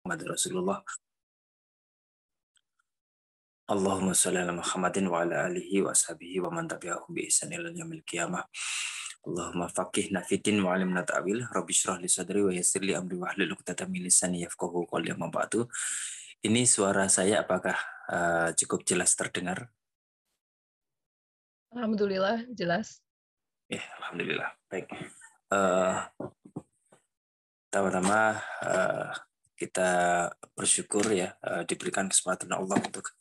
Muhammad Rasulullah. Allahumma shalli ala Muhammadin wa ala alihi wa sahbihi wa man tabi'ahum bi ihsan ila yaumil qiyamah. Allahumma faqihna fiddin wa 'allimna ta'wil. Rabbi shrah li sadri wa yassir li amri wahlul 'uqdatam min lisani yafqahu qawli. Amma ba'du. Ini suara saya apakah cukup jelas terdengar? Alhamdulillah, jelas. Ya, alhamdulillah. Baik. Pertama-tama kita bersyukur ya diberikan kesempatan Allah untuk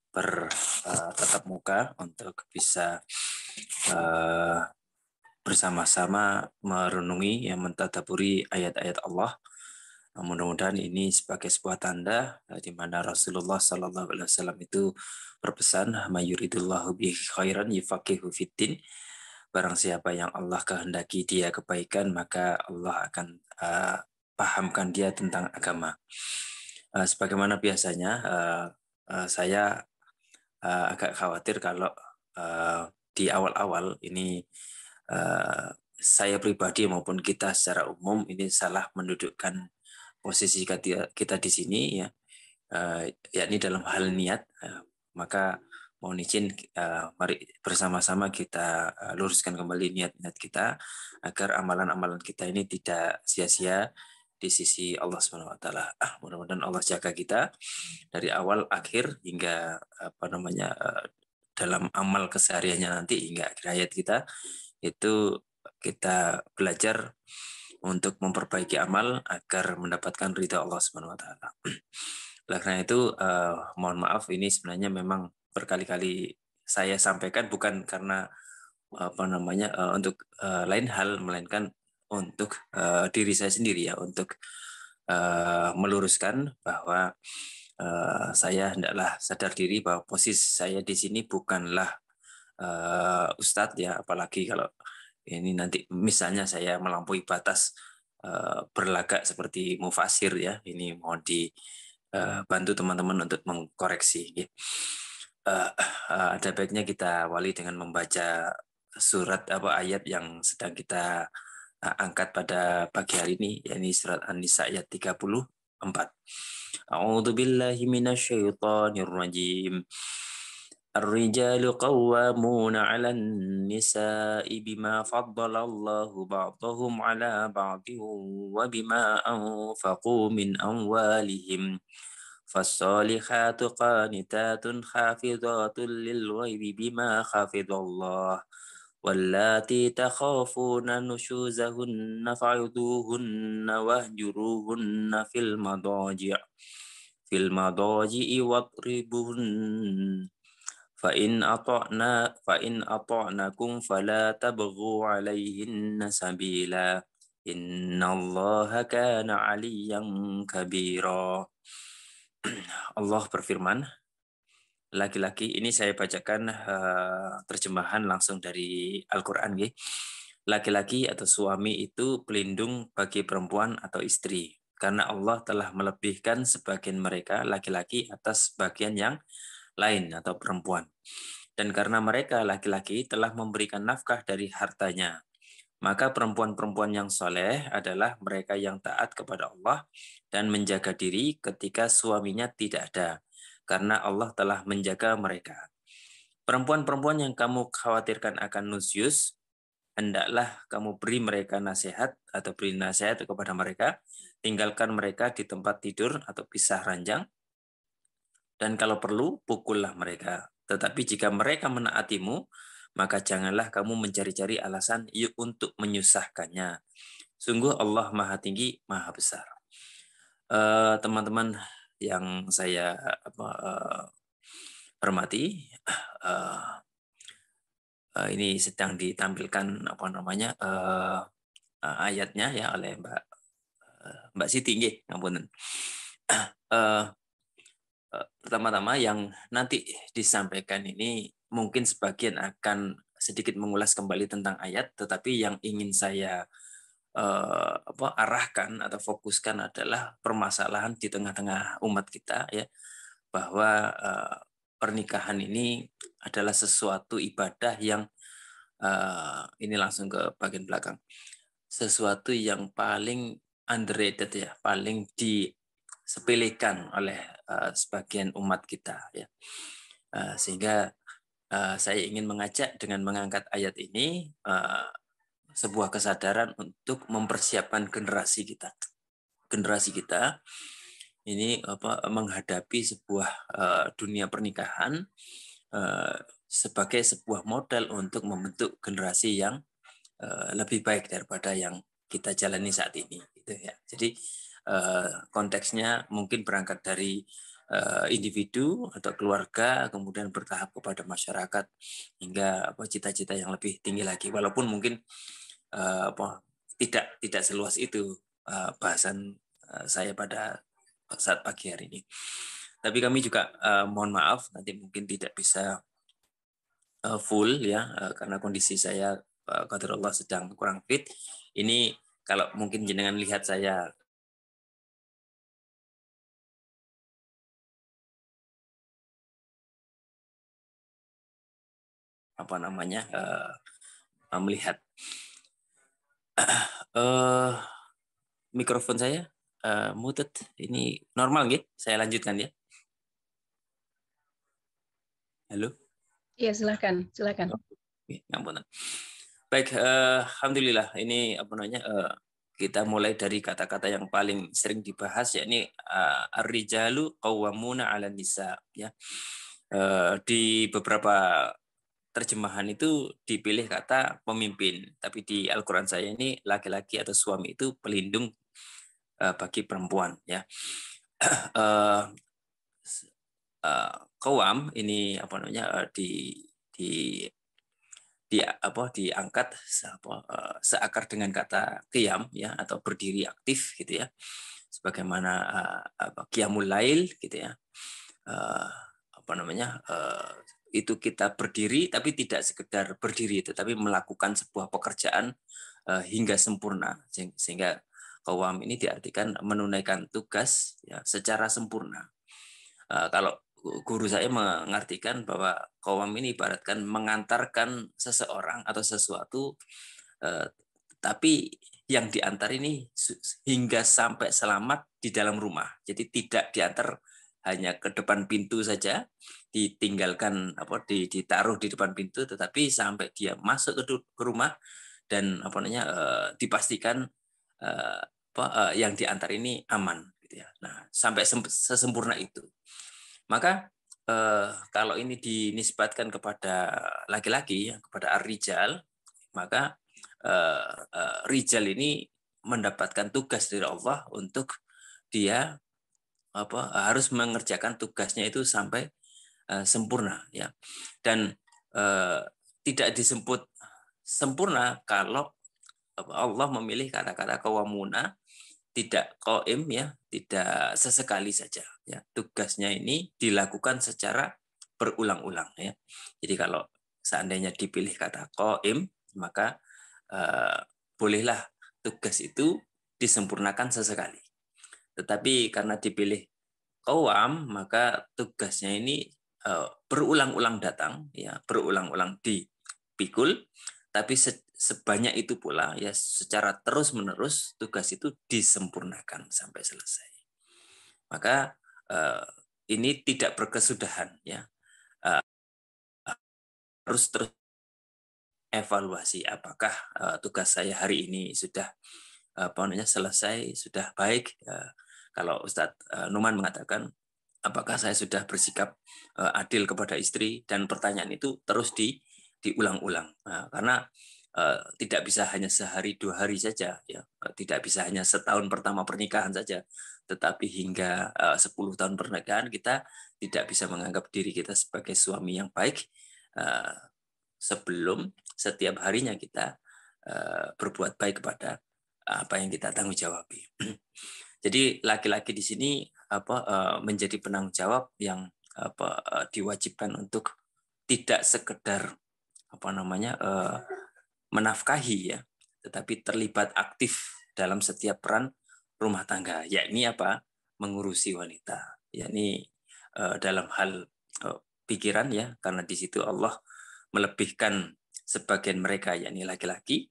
bertatap muka untuk bisa bersama-sama merenungi yang mentadaburi ayat-ayat Allah. Mudah-mudahan ini sebagai sebuah tanda di mana Rasulullah Sallallahu Alaihi Wasallam itu berpesan, "Mayuridullahu bihi khairan yufaqihu fiddin." Barang siapa yang Allah kehendaki dia kebaikan, maka Allah akan pahamkan dia tentang agama. Sebagaimana biasanya, saya agak khawatir kalau di awal-awal ini saya pribadi maupun kita secara umum ini salah mendudukkan posisi kita di sini ya, yakni dalam hal niat. Maka mohon izin, mari bersama-sama kita luruskan kembali niat-niat kita agar amalan-amalan kita ini tidak sia-sia di sisi Allah Subhanahu wa taala. Mudah-mudahan Allah jaga kita dari awal akhir hingga dalam amal kesehariannya nanti hingga akhir hayat kita, itu kita belajar untuk memperbaiki amal agar mendapatkan ridha Allah Subhanahu wa taala. Oleh karena itu mohon maaf, ini sebenarnya memang berkali-kali saya sampaikan bukan karena untuk lain hal, melainkan untuk diri saya sendiri ya, untuk meluruskan bahwa saya hendaklah sadar diri bahwa posisi saya di sini bukanlah Ustadz ya, apalagi kalau ini nanti misalnya saya melampaui batas berlagak seperti mufasir ya, ini mohon dibantu teman-teman untuk mengkoreksi. Ya. Ada baiknya kita awali dengan membaca surat ayat yang sedang kita angkat pada pagi hari ini, yakni surat An-Nisa ayat 34. A'udzu billahi minasyaitonir rajim. الرجال قوامون على النساء بما فضل الله بعضهم على بعض وبما أنفقوا من أموالهم فالصالحات قانتات حافظات للغيب بما حفظ الله واللاتي تخافون نشوزهن فعظوهن واهجروهن في المضاجع واضربوهن فإن أطعنكم فلا تبغوا عليهن سبيلا إن الله كان عليا كبيرا. Allah berfirman, laki-laki, ini saya bacakan terjemahan langsung dari Al-Quran. Laki-laki atau suami itu pelindung bagi perempuan atau istri, karena Allah telah melebihkan sebagian mereka laki-laki atas bagian yang lain atau perempuan. Dan karena mereka laki-laki telah memberikan nafkah dari hartanya, maka perempuan-perempuan yang soleh adalah mereka yang taat kepada Allah dan menjaga diri ketika suaminya tidak ada, karena Allah telah menjaga mereka. Perempuan-perempuan yang kamu khawatirkan akan nusyus, hendaklah kamu beri mereka nasihat atau beri nasihat kepada mereka, tinggalkan mereka di tempat tidur atau pisah ranjang, dan kalau perlu pukullah mereka. Tetapi jika mereka menaatimu, maka janganlah kamu mencari-cari alasan untuk menyusahkannya. Sungguh Allah Maha Tinggi, Maha Besar. Teman-teman yang saya hormati, ini sedang ditampilkan ayatnya ya oleh Mbak Siti, nggih, ngapunten. Pertama-tama yang nanti disampaikan ini mungkin sebagian akan sedikit mengulas kembali tentang ayat, tetapi yang ingin saya arahkan atau fokuskan adalah permasalahan di tengah-tengah umat kita ya, bahwa pernikahan ini adalah sesuatu ibadah yang ini langsung ke bagian belakang, sesuatu yang paling underrated ya, paling disepelekan oleh sebagian umat kita, ya. Sehingga saya ingin mengajak dengan mengangkat ayat ini sebuah kesadaran untuk mempersiapkan generasi kita. Generasi kita ini menghadapi sebuah dunia pernikahan sebagai sebuah modal untuk membentuk generasi yang lebih baik daripada yang kita jalani saat ini, gitu ya. Jadi konteksnya mungkin berangkat dari individu atau keluarga, kemudian bertahap kepada masyarakat hingga cita-cita yang lebih tinggi lagi. Walaupun mungkin tidak seluas itu bahasan saya pada saat pagi hari ini. Tapi kami juga mohon maaf nanti mungkin tidak bisa full ya karena kondisi saya qadarullah sedang kurang fit. Ini kalau mungkin jenengan lihat saya melihat mikrofon saya muted. Ini normal nggih? Saya lanjutkan ya. Halo. Iya, silakan. Ngapunten. Baik, alhamdulillah ini kita mulai dari kata-kata yang paling sering dibahas yakni ar-rijalu qawwamuna 'alan nisa, ya. Di beberapa terjemahan itu dipilih kata pemimpin, tapi di Al-Qur'an saya ini laki-laki atau suami itu pelindung bagi perempuan, ya. Qawam ini diangkat seakar dengan kata qiyam, ya, atau berdiri aktif gitu ya, sebagaimana qiyamul lail gitu ya, itu kita berdiri tapi tidak sekedar berdiri, tetapi melakukan sebuah pekerjaan hingga sempurna, sehingga qawam ini diartikan menunaikan tugas ya secara sempurna. Kalau guru saya mengartikan bahwa qawam ini ibaratkan mengantarkan seseorang atau sesuatu, tapi yang diantar ini hingga sampai selamat di dalam rumah. Jadi tidak diantar hanya ke depan pintu saja, ditinggalkan ditaruh di depan pintu, tetapi sampai dia masuk ke rumah dan dipastikan yang diantar ini aman, gitu ya. Nah, sampai sesempurna itu. Maka kalau ini dinisbatkan kepada laki-laki, ya, kepada ar-rijal, maka rijal ini mendapatkan tugas dari Allah untuk dia harus mengerjakan tugasnya itu sampai sempurna, ya. Dan tidak disebut sempurna kalau Allah memilih kata-kata qawamuna, tidak qaim, ya, tidak sesekali saja, ya. Tugasnya ini dilakukan secara berulang-ulang, ya. Jadi kalau seandainya dipilih kata qaim, maka bolehlah tugas itu disempurnakan sesekali. Tetapi karena dipilih qawam, maka tugasnya ini berulang-ulang datang, ya, berulang-ulang dipikul, tapi sebanyak itu pula, ya, secara terus-menerus tugas itu disempurnakan sampai selesai. Maka ini tidak berkesudahan, ya. Harus terus evaluasi apakah tugas saya hari ini sudah selesai, sudah baik. Kalau Ustadz Numan mengatakan apakah saya sudah bersikap adil kepada istri, dan pertanyaan itu terus diulang-ulang. Karena tidak bisa hanya sehari 2 hari saja, ya. Tidak bisa hanya setahun pertama pernikahan saja, tetapi hingga 10 tahun pernikahan kita tidak bisa menganggap diri kita sebagai suami yang baik sebelum setiap harinya kita berbuat baik kepada apa yang kita tanggung jawabi. Jadi laki-laki di sini menjadi penanggung jawab yang diwajibkan untuk tidak sekedar menafkahi, ya, tetapi terlibat aktif dalam setiap peran rumah tangga, yakni mengurusi wanita, yakni dalam hal pikiran, ya, karena di situ Allah melebihkan sebagian mereka, yakni laki-laki,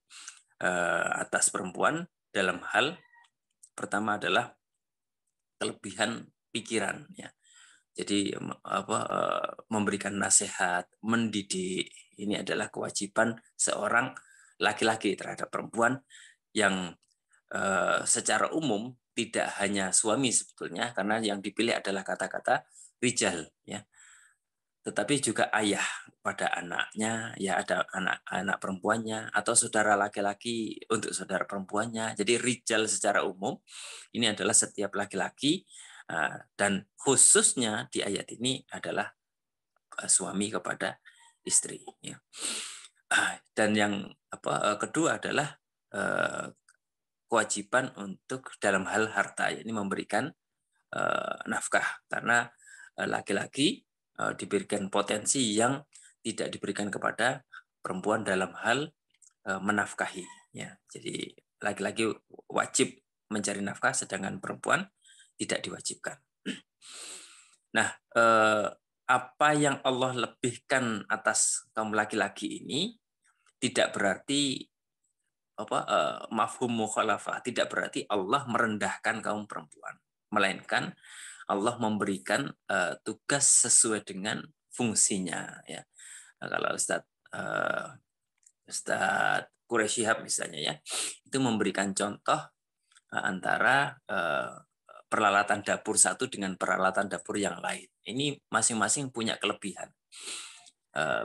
atas perempuan dalam hal pertama adalah kelebihan pikiran ya. Jadi memberikan nasihat, mendidik, ini adalah kewajiban seorang laki-laki terhadap perempuan yang secara umum tidak hanya suami sebetulnya, karena yang dipilih adalah kata-kata rijal ya, tetapi juga ayah pada anaknya, ya ada anak-anak perempuannya, atau saudara laki-laki untuk saudara perempuannya. Jadi rijal secara umum ini adalah setiap laki-laki, dan khususnya di ayat ini adalah suami kepada istri. Ya. Dan yang kedua adalah kewajiban untuk dalam hal harta, ini memberikan nafkah, karena laki-laki diberikan potensi yang tidak diberikan kepada perempuan dalam hal menafkahi. Ya, jadi laki-laki wajib mencari nafkah, sedangkan perempuan tidak diwajibkan. Nah, apa yang Allah lebihkan atas kaum laki-laki ini tidak berarti mafhum mukhalafah, tidak berarti Allah merendahkan kaum perempuan, melainkan Allah memberikan tugas sesuai dengan fungsinya ya. Nah, kalau Ustadz Quraisy Shihab misalnya ya, itu memberikan contoh antara peralatan dapur satu dengan peralatan dapur yang lain. Ini masing-masing punya kelebihan.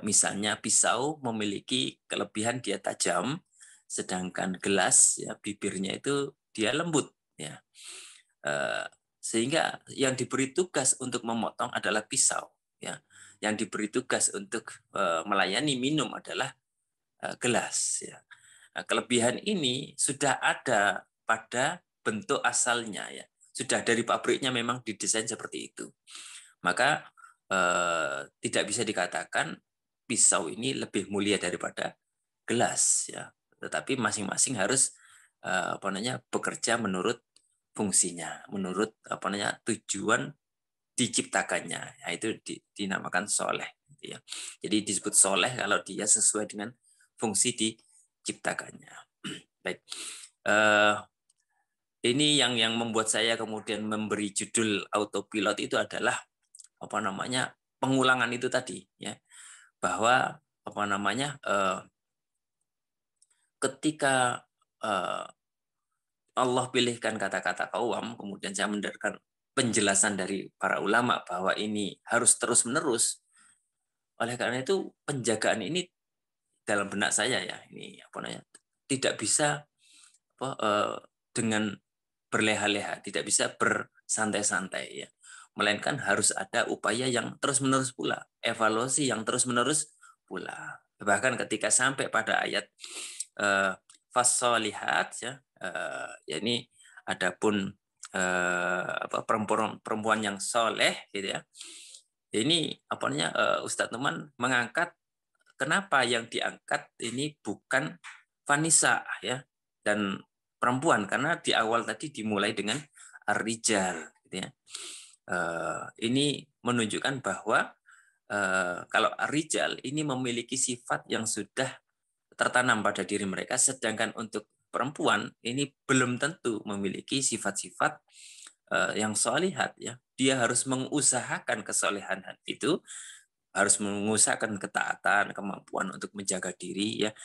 Misalnya pisau memiliki kelebihan dia tajam, sedangkan gelas ya bibirnya itu dia lembut ya. Sehingga yang diberi tugas untuk memotong adalah pisau ya. Yang diberi tugas untuk melayani minum adalah gelas ya. Nah, kelebihan ini sudah ada pada bentuk asalnya ya. Sudah dari pabriknya memang didesain seperti itu. Maka tidak bisa dikatakan pisau ini lebih mulia daripada gelas ya. Tetapi masing-masing harus bekerja menurut fungsinya, menurut tujuan diciptakannya. Nah, itu dinamakan soleh. Gitu ya. Jadi disebut soleh kalau dia sesuai dengan fungsi diciptakannya. Baik. Ini yang membuat saya kemudian memberi judul autopilot itu adalah pengulangan itu tadi ya, bahwa ketika Allah pilihkan kata-kata qawam, kemudian saya mendengarkan penjelasan dari para ulama bahwa ini harus terus-menerus. Oleh karena itu penjagaan ini dalam benak saya ya, ini tidak bisa dengan berleha-leha, tidak bisa bersantai-santai ya. Melainkan harus ada upaya yang terus-menerus pula, evaluasi yang terus-menerus pula. Bahkan ketika sampai pada ayat fasolihat ya, ini adapun perempuan yang soleh gitu ya. Ini Ustadz Numan mengangkat kenapa yang diangkat ini bukan Vanessa ya dan perempuan, karena di awal tadi dimulai dengan ar-rijal gitu ya. Ini menunjukkan bahwa kalau ar-rijal ini memiliki sifat yang sudah tertanam pada diri mereka, sedangkan untuk perempuan ini belum tentu memiliki sifat-sifat yang solihat ya. Dia harus mengusahakan kesolehan itu, harus mengusahakan ketaatan, kemampuan untuk menjaga diri ya.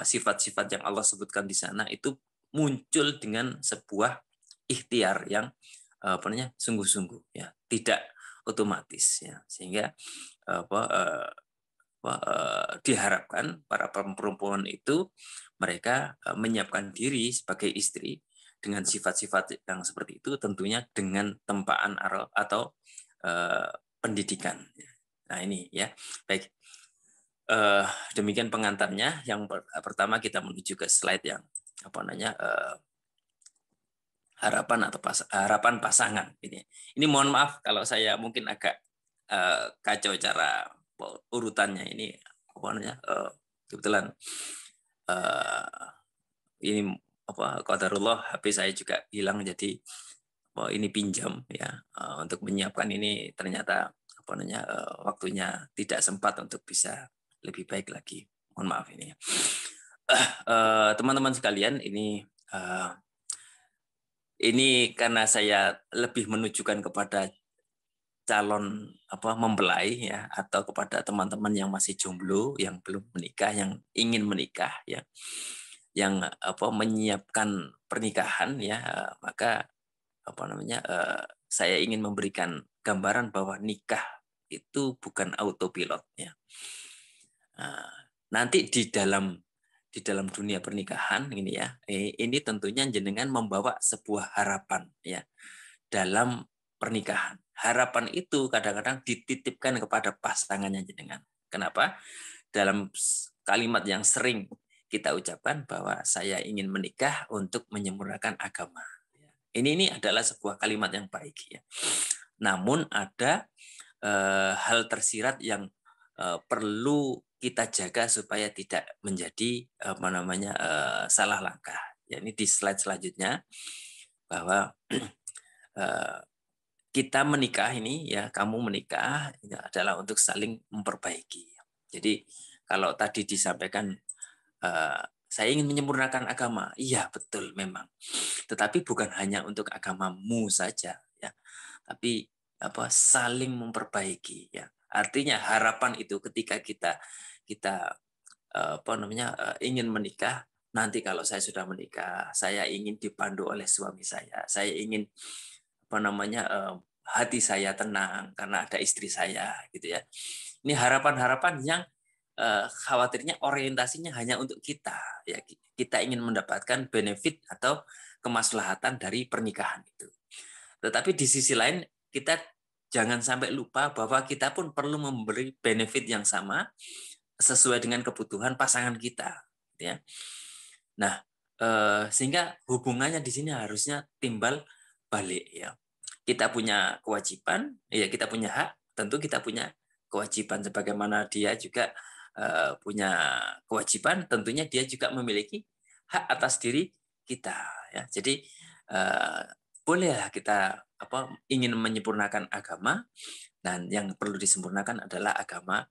Sifat-sifat yang Allah sebutkan di sana itu muncul dengan sebuah ikhtiar yang sungguh-sungguh ya, tidak otomatis ya. Sehingga diharapkan para perempuan itu mereka menyiapkan diri sebagai istri dengan sifat-sifat yang seperti itu, tentunya dengan tempaan atau pendidikan. Nah ini ya, baik. Demikian pengantarnya. Yang pertama kita menuju ke slide yang harapan pasangan. Ini mohon maaf kalau saya mungkin agak kacau cara urutannya ini. Kebetulan ini qadarullah HP saya juga hilang, jadi ini pinjam ya untuk menyiapkan ini, ternyata waktunya tidak sempat untuk bisa lebih baik lagi. Mohon maaf ini ya. Teman-teman sekalian, ini Ini karena saya lebih menunjukkan kepada calon mempelai ya, atau kepada teman-teman yang masih jomblo, yang belum menikah, yang ingin menikah ya, yang menyiapkan pernikahan ya, maka saya ingin memberikan gambaran bahwa nikah itu bukan autopilot ya. Nanti di dalam dunia pernikahan ini ya, ini tentunya jenengan membawa sebuah harapan ya dalam pernikahan. Harapan itu kadang-kadang dititipkan kepada pasangannya jenengan. Kenapa? Dalam kalimat yang sering kita ucapkan bahwa saya ingin menikah untuk menyempurnakan agama. Ini adalah sebuah kalimat yang baik ya. Namun ada hal tersirat yang perlu kita jaga supaya tidak menjadi salah langkah. Ya, ini di slide selanjutnya bahwa kita menikah ini ya, kamu menikah ini adalah untuk saling memperbaiki. Jadi kalau tadi disampaikan saya ingin menyempurnakan agama, iya betul memang. Tetapi bukan hanya untuk agamamu saja ya, tapi saling memperbaiki ya. Artinya harapan itu ketika kita ingin menikah, nanti kalau saya sudah menikah, saya ingin dipandu oleh suami saya ingin hati saya tenang karena ada istri saya gitu ya. Ini harapan-harapan yang khawatirnya orientasinya hanya untuk kita ya, kita ingin mendapatkan benefit atau kemaslahatan dari pernikahan itu. Tetapi di sisi lain kita jangan sampai lupa bahwa kita pun perlu memberi benefit yang sama sesuai dengan kebutuhan pasangan kita ya. Nah, sehingga hubungannya di sini harusnya timbal balik ya. Kita punya kewajiban, ya kita punya hak, tentu kita punya kewajiban sebagaimana dia juga punya kewajiban, tentunya dia juga memiliki hak atas diri kita ya. Jadi bolehlah kita ingin menyempurnakan agama, dan yang perlu disempurnakan adalah agama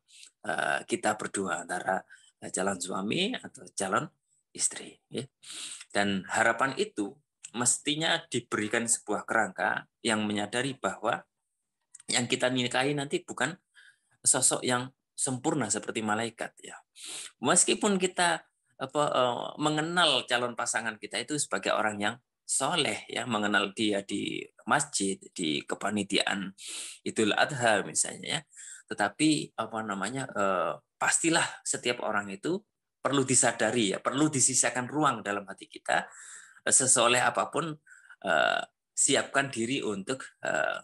kita berdua antara calon suami atau calon istri ya. Dan harapan itu mestinya diberikan sebuah kerangka yang menyadari bahwa yang kita nikahi nanti bukan sosok yang sempurna seperti malaikat ya. Meskipun kita mengenal calon pasangan kita itu sebagai orang yang soleh ya, mengenal dia di masjid, di kepanitiaan Idul Adha misalnya ya. Tetapi pastilah setiap orang itu perlu disadari ya, perlu disisakan ruang dalam hati kita, sesoleh apapun siapkan diri untuk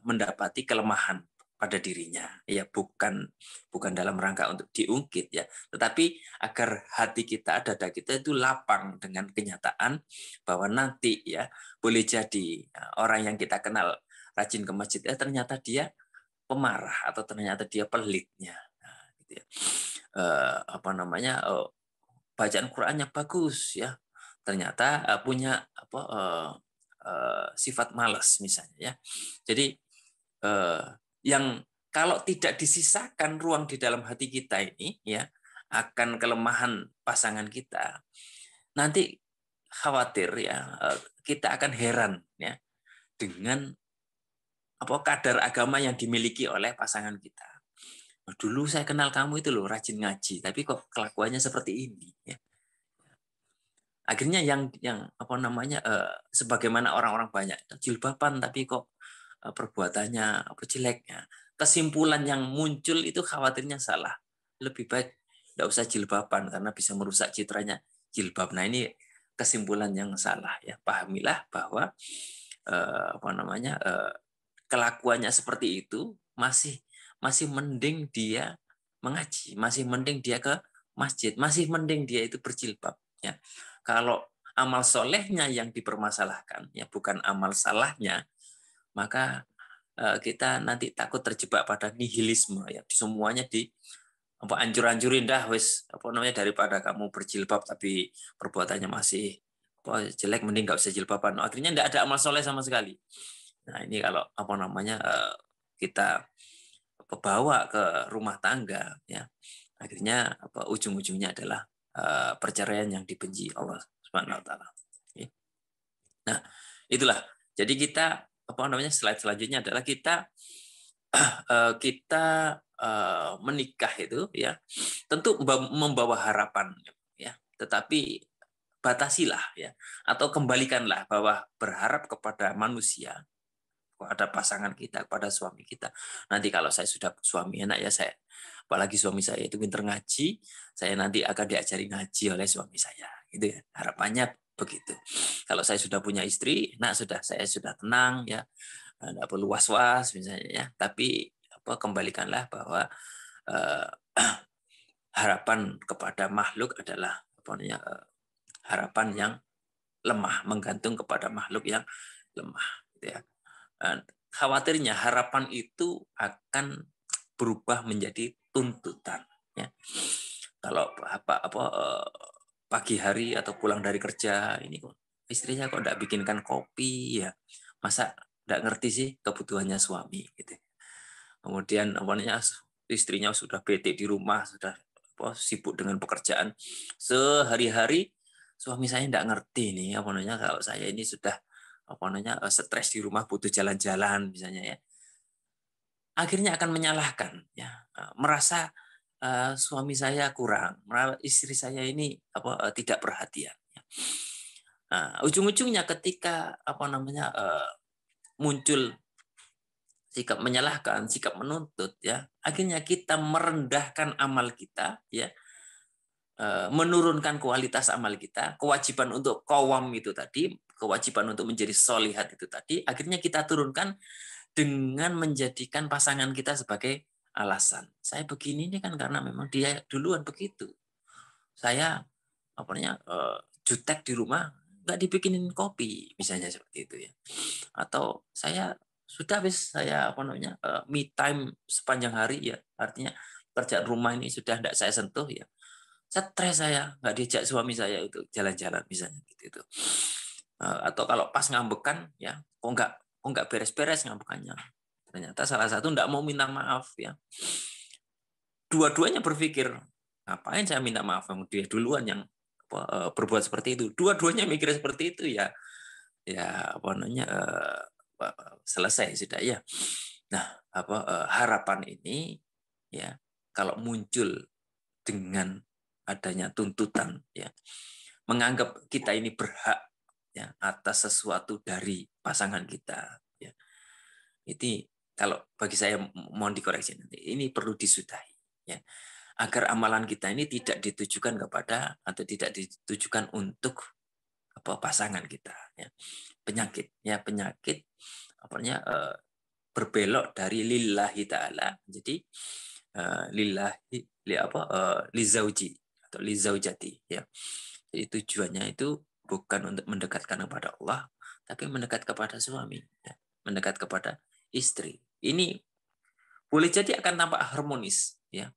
mendapati kelemahan pada dirinya ya, bukan dalam rangka untuk diungkit ya, tetapi agar hati kita, dada kita itu lapang dengan kenyataan bahwa nanti ya boleh jadi orang yang kita kenal rajin ke masjid ternyata dia pemarah atau ternyata dia pelitnya gitu ya. Bacaan Qur'annya bagus ya, ternyata punya sifat malas misalnya ya. Jadi yang kalau tidak disisakan ruang di dalam hati kita ini ya akan kelemahan pasangan kita, nanti khawatir ya kita akan heran ya dengan kadar agama yang dimiliki oleh pasangan kita. Dulu saya kenal kamu itu loh rajin ngaji, tapi kok kelakuannya seperti ini ya. Akhirnya yang sebagaimana orang-orang banyak jilbaban tapi kok perbuatannya jelek ya. Kesimpulan yang muncul itu khawatirnya salah. Lebih baik tidak usah jilbaban karena bisa merusak citranya jilbab. Nah, ini kesimpulan yang salah ya. Pahamilah bahwa kelakuannya seperti itu masih mending dia mengaji, masih mending dia ke masjid, masih mending dia itu berjilbab ya. Kalau amal solehnya yang dipermasalahkan ya, bukan amal salahnya, maka kita nanti takut terjebak pada nihilisme ya, semuanya ancur-ancurin dah wes daripada kamu berjilbab tapi perbuatannya masih jelek, mending nggak usah jilbaban. Akhirnya nggak ada amal soleh sama sekali. Nah, ini kalau kita bawa ke rumah tangga ya, akhirnya ujung-ujungnya adalah perceraian yang dibenci Allah Subhanahu wa taala. Nah, itulah. Jadi kita apa namanya, slide selanjutnya adalah kita menikah itu ya tentu membawa harapan ya, tetapi batasilah ya, atau kembalikanlah bahwa berharap kepada manusia, kepada pasangan kita, kepada suami kita. Nanti kalau saya sudah suami anak ya, saya apalagi suami saya itu pinter ngaji, saya nanti akan diajari ngaji oleh suami saya. Itu ya, harapannya begitu. Kalau saya sudah punya istri, nah saya sudah tenang ya, tidak perlu was-was misalnya ya. Tapi kembalikanlah bahwa eh, harapan kepada makhluk adalah harapan yang lemah, menggantung kepada makhluk yang lemah. Gitu ya. Khawatirnya harapan itu akan berubah menjadi tuntutan. Ya. Kalau pagi hari atau pulang dari kerja ini kok istrinya kok tidak bikinkan kopi ya, masa tidak ngerti sih kebutuhannya suami gitu. Kemudian istrinya sudah bete di rumah, sudah sibuk dengan pekerjaan sehari-hari, suami saya tidak ngerti nih kalau saya ini sudah stres di rumah, butuh jalan-jalan misalnya ya. Akhirnya akan menyalahkan ya, merasa suami saya kurang, istri saya ini tidak perhatian. Nah, ujung-ujungnya ketika muncul sikap menyalahkan, sikap menuntut ya, akhirnya kita merendahkan amal kita ya, menurunkan kualitas amal kita, kewajiban untuk qawam itu tadi, kewajiban untuk menjadi solihat itu tadi, akhirnya kita turunkan dengan menjadikan pasangan kita sebagai alasan. Saya begini ini kan karena memang dia duluan begitu. Saya jutek di rumah, nggak dibikinin kopi, misalnya seperti itu ya. Atau saya sudah habis saya me time sepanjang hari ya, artinya kerjaan rumah ini sudah tidak saya sentuh ya, stres saya, nggak diajak suami saya untuk jalan-jalan misalnya gitu. Atau kalau pas ngambekan ya, kok nggak beres-beres ngambekannya, ternyata salah satu nggak mau minta maaf ya. Dua-duanya berpikir, ngapain saya minta maaf, dia duluan yang berbuat seperti itu. Dua-duanya mikir seperti itu ya, selesai sudah ya. Nah, harapan ini ya, kalau muncul dengan adanya tuntutan ya, menganggap kita ini berhak ya atas sesuatu dari pasangan kita ya. Ini kalau bagi saya mohon dikoreksi nanti, ini perlu disudahi ya. Agar amalan kita ini tidak ditujukan kepada atau tidak ditujukan untuk pasangan kita ya. Penyakit berbelok dari lillahi taala jadi lillahi lizauji atau lizaujati ya. Jadi tujuannya itu bukan untuk mendekatkan kepada Allah, tapi mendekat kepada suami ya. Mendekat kepada istri. Ini boleh jadi akan tampak harmonis ya.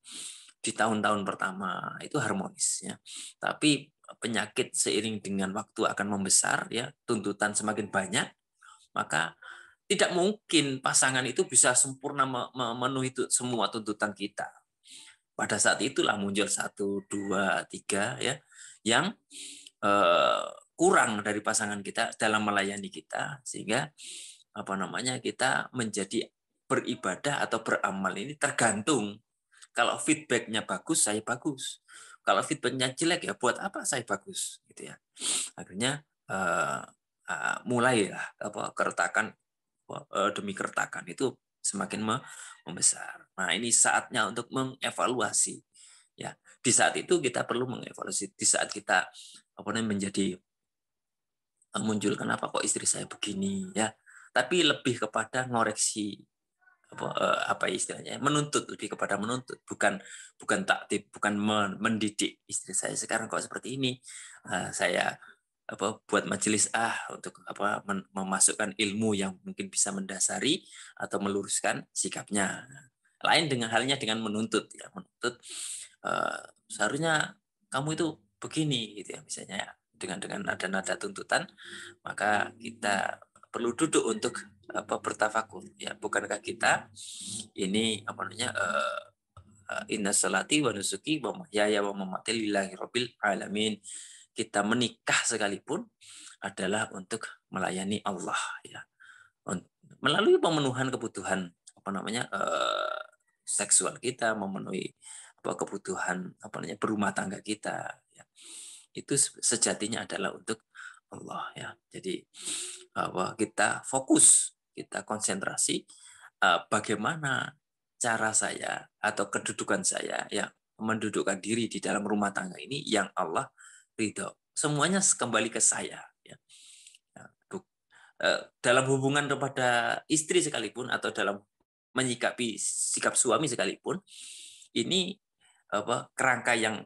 Di tahun-tahun pertama itu harmonis ya. Tapi penyakit seiring dengan waktu akan membesar ya, tuntutan semakin banyak, maka tidak mungkin pasangan itu bisa sempurna memenuhi semua tuntutan kita. Pada saat itulah muncul 1, 2, 3 ya, yang kurang dari pasangan kita dalam melayani kita, sehingga kita menjadi beribadah atau beramal ini tergantung. Kalau feedbacknya bagus, saya bagus. Kalau feedbacknya jelek ya buat apa saya bagus gitu ya. Akhirnya mulailah keretakan demi keretakan itu semakin membesar. Nah, ini saatnya untuk mengevaluasi ya. Di saat itu kita perlu mengevaluasi. Di saat kita menjadi muncul kenapa kok istri saya begini ya. Tapi lebih kepada ngoreksi istilahnya, menuntut, lebih kepada menuntut, bukan taktib, bukan mendidik istri saya sekarang kok seperti ini. Saya buat majelis untuk memasukkan ilmu yang mungkin bisa mendasari atau meluruskan sikapnya. Lain dengan halnya dengan menuntut ya, seharusnya kamu itu begini gitu ya, misalnya ya, dengan nada-nada tuntutan, maka kita perlu duduk untuk bertafakur ya. Bukankah kita ini inna salati wa nusuki wa mahyaya wa mamati lillahi rabbil alamin. Kita menikah sekalipun adalah untuk melayani Allah, ya, melalui pemenuhan kebutuhan seksual kita, memenuhi kebutuhan berumah tangga kita, ya. Itu sejatinya adalah untuk Allah, ya. Jadi bahwa kita fokus, kita konsentrasi bagaimana cara saya atau kedudukan saya, ya, mendudukkan diri di dalam rumah tangga ini yang Allah ridho. Semuanya kembali ke saya, ya. Dalam hubungan kepada istri sekalipun atau dalam menyikapi sikap suami sekalipun, ini kerangka yang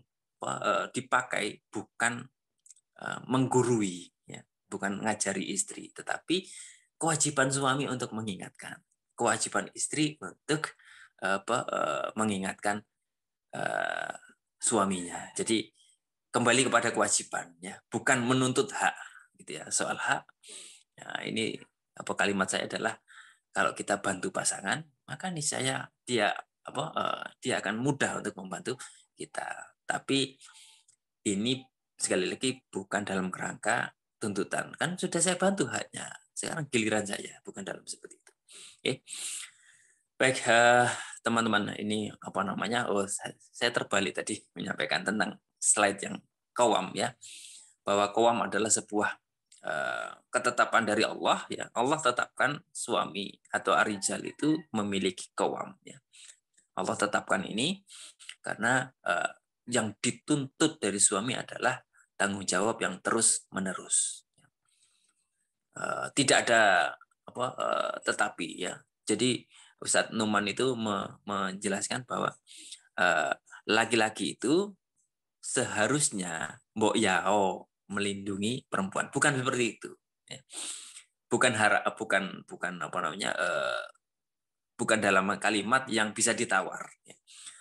dipakai bukan menggurui, ya, bukan ngajari istri, tetapi kewajiban suami untuk mengingatkan, kewajiban istri untuk mengingatkan suaminya. Jadi kembali kepada kewajiban, ya, bukan menuntut hak, gitu ya. Soal hak, ya, ini kalimat saya adalah kalau kita bantu pasangan, maka niscaya dia akan mudah untuk membantu kita. Tapi ini sekali lagi bukan dalam kerangka tuntutan. Kan sudah saya bantu haknya. Sekarang giliran saya, bukan dalam seperti itu. Oke. Baik, teman-teman, ini saya terbalik tadi menyampaikan tentang slide yang qawam, ya. Bahwa qawam adalah sebuah ketetapan dari Allah, ya. Allah tetapkan suami atau arijal itu memiliki qawam, ya. Allah tetapkan ini karena yang dituntut dari suami adalah tanggung jawab yang terus menerus. Tidak ada tetapi, ya. Jadi Ustadz Numan itu menjelaskan bahwa laki-laki itu seharusnya mbok yao melindungi perempuan, bukan seperti itu, ya. Bukan bukan dalam kalimat yang bisa ditawar, ya.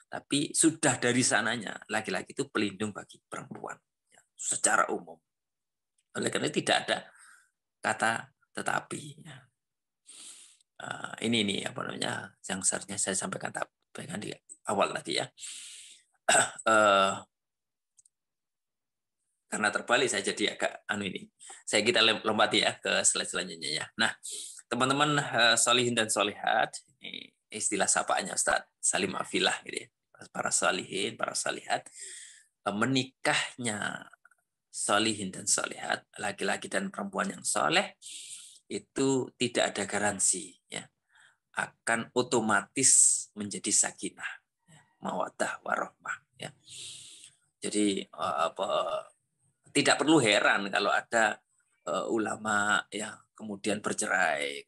Tapi sudah dari sananya laki-laki itu pelindung bagi perempuan, ya, secara umum. Oleh karena tidak ada kata tetapi, ya. Ini yang seharusnya saya sampaikan di awal tadi, ya. Karena terbalik saya jadi agak ini. Kita lompati ya ke slide selanjutnya, ya. Nah, teman-teman solihin dan solihat, ini istilah sapaannya Ustadz Salim Afilah, gitu ya. Para solihin, para solihat, menikahnya solihin dan solihat, laki-laki dan perempuan yang soleh, itu tidak ada garansi, ya, akan otomatis menjadi sakinah, mawaddah warahmah, ya. Jadi tidak perlu heran kalau ada ulama, ya, kemudian bercerai.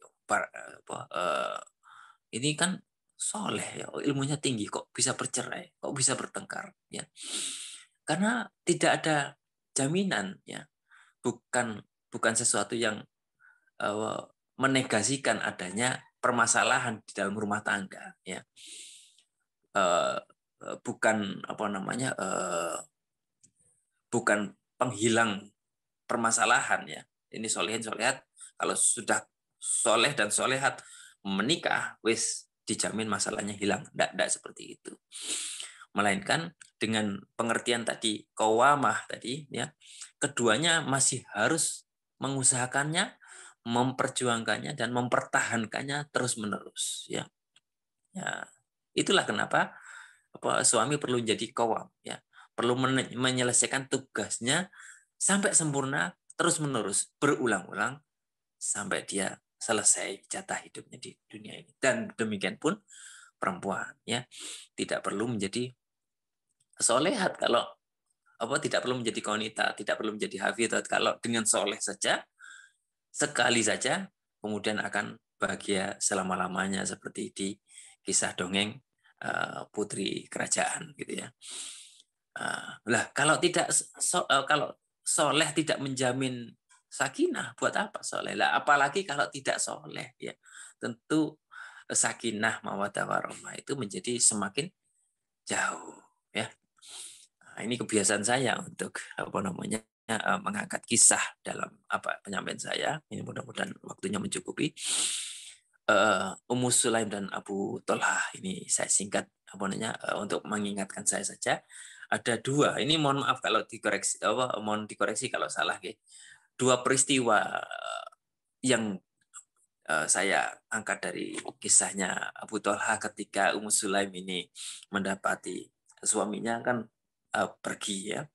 Ini kan soleh, ya, ilmunya tinggi, kok bisa bercerai, kok bisa bertengkar, ya. Karena tidak ada jaminan, ya, bukan sesuatu yang menegasikan adanya permasalahan di dalam rumah tangga, ya. Bukan bukan penghilang permasalahan, ya. Ini solehin solehat, kalau sudah soleh dan solehat menikah, wis dijamin masalahnya hilang. Tidak seperti itu. Melainkan dengan pengertian tadi qawamah tadi, ya, keduanya masih harus mengusahakannya, memperjuangkannya dan mempertahankannya terus-menerus, ya. Ya, itulah kenapa suami perlu jadi qawam, ya. Perlu menyelesaikan tugasnya sampai sempurna, terus-menerus, berulang-ulang sampai dia selesai jatah hidupnya di dunia ini. Dan demikian pun perempuan, ya. Tidak perlu menjadi solehat kalau tidak perlu menjadi qanitah, tidak perlu menjadi hafidhat kalau dengan soleh saja, sekali saja, kemudian akan bahagia selama-lamanya seperti di kisah dongeng putri kerajaan, gitu ya. Lah kalau kalau soleh tidak menjamin sakinah, buat apa soleh? Lah apalagi kalau tidak soleh, ya. Tentu sakinah mawaddah warahmah itu menjadi semakin jauh, ya. Nah, ini kebiasaan saya untuk mengangkat kisah dalam penyampaian saya. Ini mudah-mudahan waktunya mencukupi. Ummu Sulaim dan Abu Tolhah, ini saya singkat untuk mengingatkan saya saja. Ada dua. Ini mohon maaf kalau dikoreksi, mohon dikoreksi kalau salah, ya. dua peristiwa yang saya angkat dari kisahnya Abu Thalha ketika Ummu Sulaim ini mendapati suaminya kan pergi ya.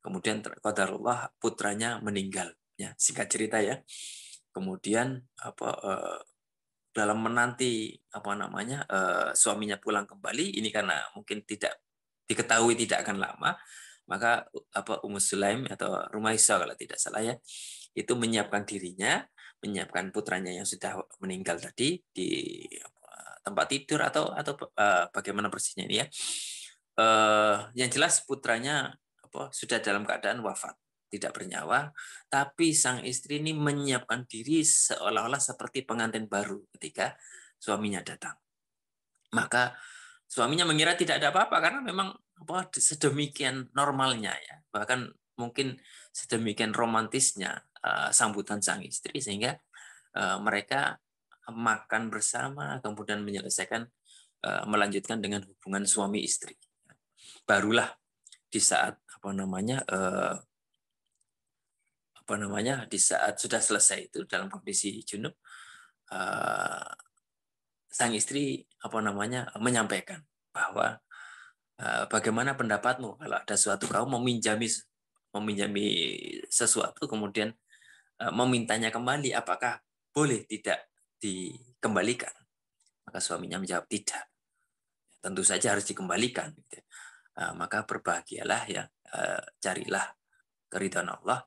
Kemudian qadarullah putranya meninggal ya, singkat cerita ya. Kemudian dalam menanti suaminya pulang kembali ini karena mungkin tidak diketahui tidak akan lama, maka Ummu Sulaim atau Rumaisah kalau tidak salah ya, itu menyiapkan dirinya, menyiapkan putranya yang sudah meninggal tadi di tempat tidur atau bagaimana persisnya ini ya. Yang jelas putranya sudah dalam keadaan wafat, tidak bernyawa, tapi sang istri ini menyiapkan diri seolah-olah seperti pengantin baru ketika suaminya datang. Maka suaminya mengira tidak ada apa-apa karena memang sedemikian normalnya ya, bahkan mungkin sedemikian romantisnya sambutan sang istri sehingga mereka makan bersama kemudian menyelesaikan melanjutkan dengan hubungan suami istri. Barulah di saat di saat sudah selesai itu dalam kondisi junub, sang istri menyampaikan bahwa bagaimana pendapatmu kalau ada suatu kaum meminjami sesuatu kemudian memintanya kembali, apakah boleh tidak dikembalikan? Maka suaminya menjawab tidak, tentu saja harus dikembalikan. Maka berbahagialah ya, carilah keridhaan Allah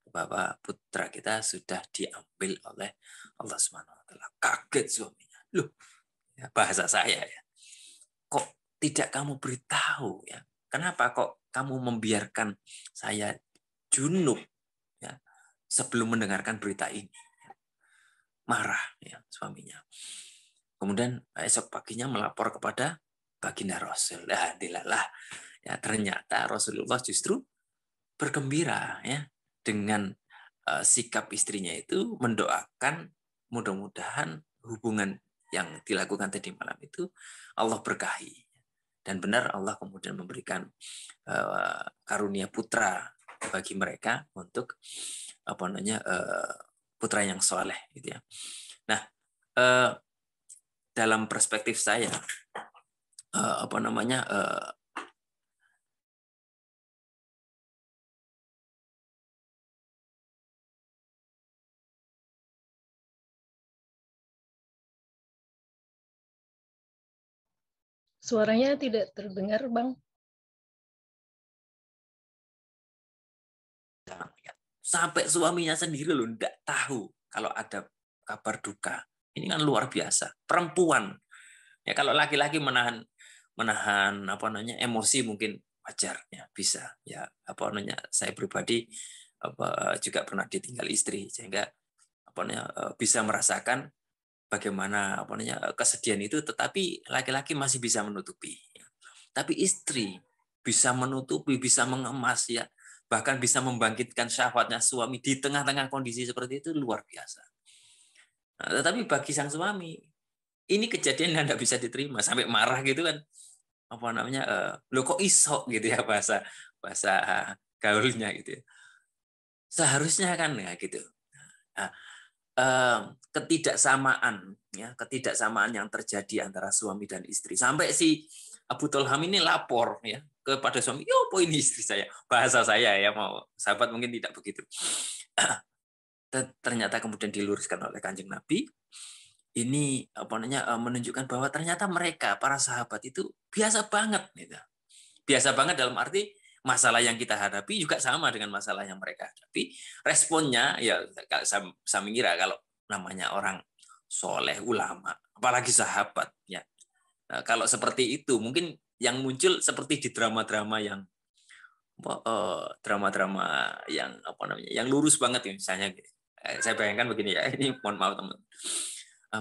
bahwa putra kita sudah diambil oleh Allah Subhanahu wa taala. Kaget suaminya. Loh, ya, bahasa saya ya. Kok tidak kamu beritahu ya? Kenapa kok kamu membiarkan saya junub ya sebelum mendengarkan berita ini? Marah ya suaminya. Kemudian esok paginya melapor kepada baginda Rasul. Dilalah ya, ternyata Rasulullah justru bergembira ya dengan sikap istrinya itu, mendoakan mudah-mudahan hubungan yang dilakukan tadi malam itu Allah berkahi. Dan benar Allah kemudian memberikan karunia putra bagi mereka untuk putra yang soleh gitu ya. Nah, dalam perspektif saya Suaranya tidak terdengar, Bang. sampai suaminya sendiri loh enggak tahu kalau ada kabar duka. Ini kan luar biasa. Perempuan ya, kalau laki-laki menahan emosi mungkin wajar ya, bisa ya, saya pribadi juga pernah ditinggal istri sehingga bisa merasakan bagaimana kesedihan itu, tetapi laki-laki masih bisa menutupi. Tapi istri bisa menutupi, bisa mengemas ya, bahkan bisa membangkitkan syahwatnya suami di tengah-tengah kondisi seperti itu, luar biasa. Nah, tetapi bagi sang suami ini kejadian yang tidak bisa diterima sampai marah gitu kan, lo kok iso gitu ya, bahasa gaulnya gitu ya. Seharusnya kan ya gitu. Nah, ketidaksamaan yang terjadi antara suami dan istri sampai si Abu Thalham ini lapor ya kepada suami, yo po ini istri saya, bahasa saya ya, mau sahabat mungkin tidak begitu. Ternyata kemudian diluruskan oleh Kanjeng Nabi. Ini menunjukkan bahwa ternyata mereka para sahabat itu biasa banget gitu. Biasa banget dalam arti masalah yang kita hadapi juga sama dengan masalah yang mereka hadapi. Responnya ya saya mengira kalau namanya orang soleh, ulama, apalagi sahabat ya. Nah, kalau seperti itu mungkin yang muncul seperti di drama-drama yang yang lurus banget ya, misalnya saya bayangkan begini ya, ini mohon maaf teman,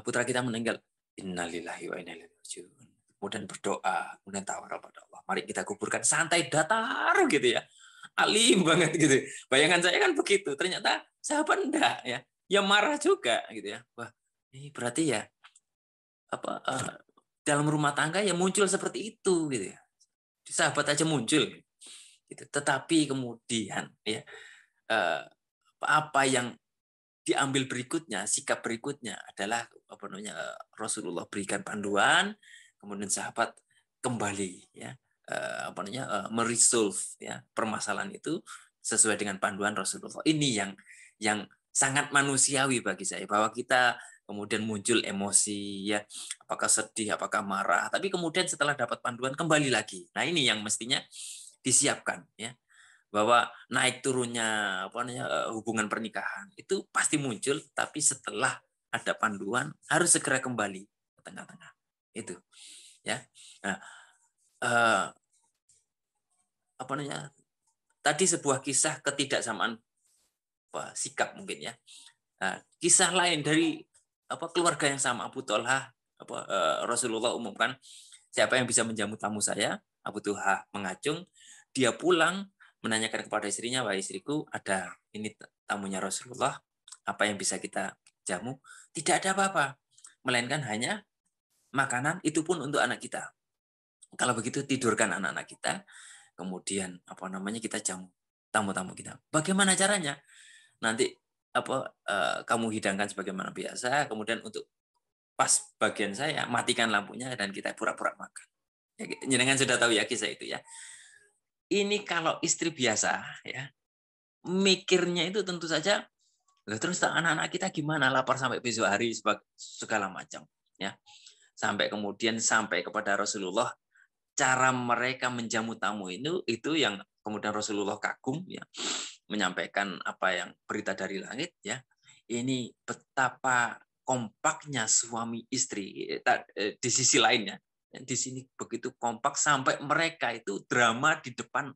putra kita meninggal, innalillahi wa inna ilaihi raji'un, kemudian berdoa, kemudian tawakal pada Allah, mari kita kuburkan, santai datar gitu ya, alim banget gitu. Bayangan saya kan begitu, ternyata sahabat enggak ya, ya marah juga gitu ya. Wah, ini berarti ya dalam rumah tangga ya muncul seperti itu gitu ya. Di sahabat aja muncul gitu. Tetapi kemudian ya apa yang diambil berikutnya, sikap berikutnya adalah apa namanya, Rasulullah berikan panduan, kemudian sahabat kembali ya, apa namanya, meresolve ya permasalahan itu sesuai dengan panduan Rasulullah. Ini yang sangat manusiawi bagi saya, bahwa kita kemudian muncul emosi ya, apakah sedih, apakah marah, tapi kemudian setelah dapat panduan kembali lagi. Nah, ini yang mestinya disiapkan ya, bahwa naik turunnya apa namanya, hubungan pernikahan itu pasti muncul, tapi setelah ada panduan harus segera kembali ke tengah-tengah itu ya. Nah, eh, apa namanya, tadi sebuah kisah ketidaksamaan sikap mungkin ya. Nah, kisah lain dari apa keluarga yang sama, Abu Thalhah, apa, Rasulullah umumkan, siapa yang bisa menjamu tamu saya? Abu Thalhah mengacung, dia pulang menanyakan kepada istrinya, wahai istriku, ada ini tamunya Rasulullah, apa yang bisa kita jamu? Tidak ada apa-apa, melainkan hanya makanan, itu pun untuk anak kita. Kalau begitu tidurkan anak-anak kita, kemudian apa namanya, kita jamu tamu-tamu kita. Bagaimana caranya? Nanti apa, kamu hidangkan sebagaimana biasa, kemudian untuk pas bagian saya matikan lampunya dan kita pura-pura makan. Ya, jenengan sudah tahu ya kisah itu ya. Ini kalau istri biasa ya, mikirnya itu tentu saja, "Lah terus anak-anak kita gimana, lapar sampai besok hari," segala macam ya. Sampai kemudian sampai kepada Rasulullah, cara mereka menjamu tamu itu yang kemudian Rasulullah kagum ya, menyampaikan apa yang berita dari langit ya. Ini betapa kompaknya suami istri di sisi lainnya. Di sini begitu kompak sampai mereka itu drama di depan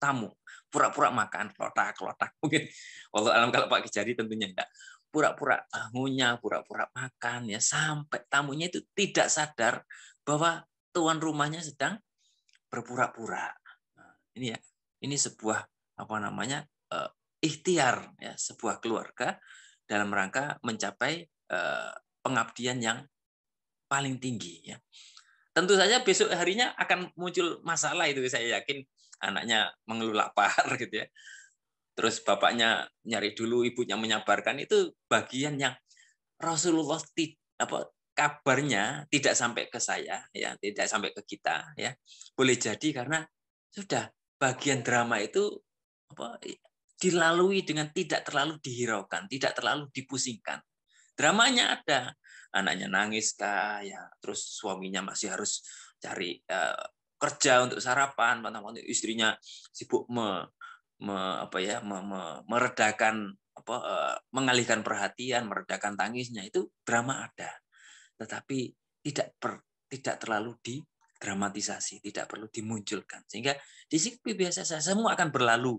tamu, pura-pura makan klotak-klotak mungkin. Wallahu alam kalau Pak Kijari tentunya enggak. Pura-pura ngunyah, pura-pura makan ya, sampai tamunya itu tidak sadar bahwa tuan rumahnya sedang berpura-pura. Nah, ini ya, ini sebuah apa namanya, ikhtiar ya, sebuah keluarga dalam rangka mencapai pengabdian yang paling tinggi ya. Tentu saja besok harinya akan muncul masalah, itu saya yakin, anaknya mengeluh lapar gitu ya. Terus bapaknya nyari dulu, ibunya menyabarkan, itu bagian yang Rasulullah apa kabarnya tidak sampai ke saya ya, tidak sampai ke kita ya. Boleh jadi karena sudah bagian drama itu apa dilalui dengan tidak terlalu dihiraukan, tidak terlalu dipusingkan. Dramanya ada, anaknya nangis kah ya, terus suaminya masih harus cari kerja untuk sarapan, teman-teman istrinya sibuk apa ya, meredakan apa, mengalihkan perhatian, meredakan tangisnya, itu drama ada. Tetapi tidak terlalu didramatisasi, tidak perlu dimunculkan. Sehingga di sini biasa saja, semua akan berlalu.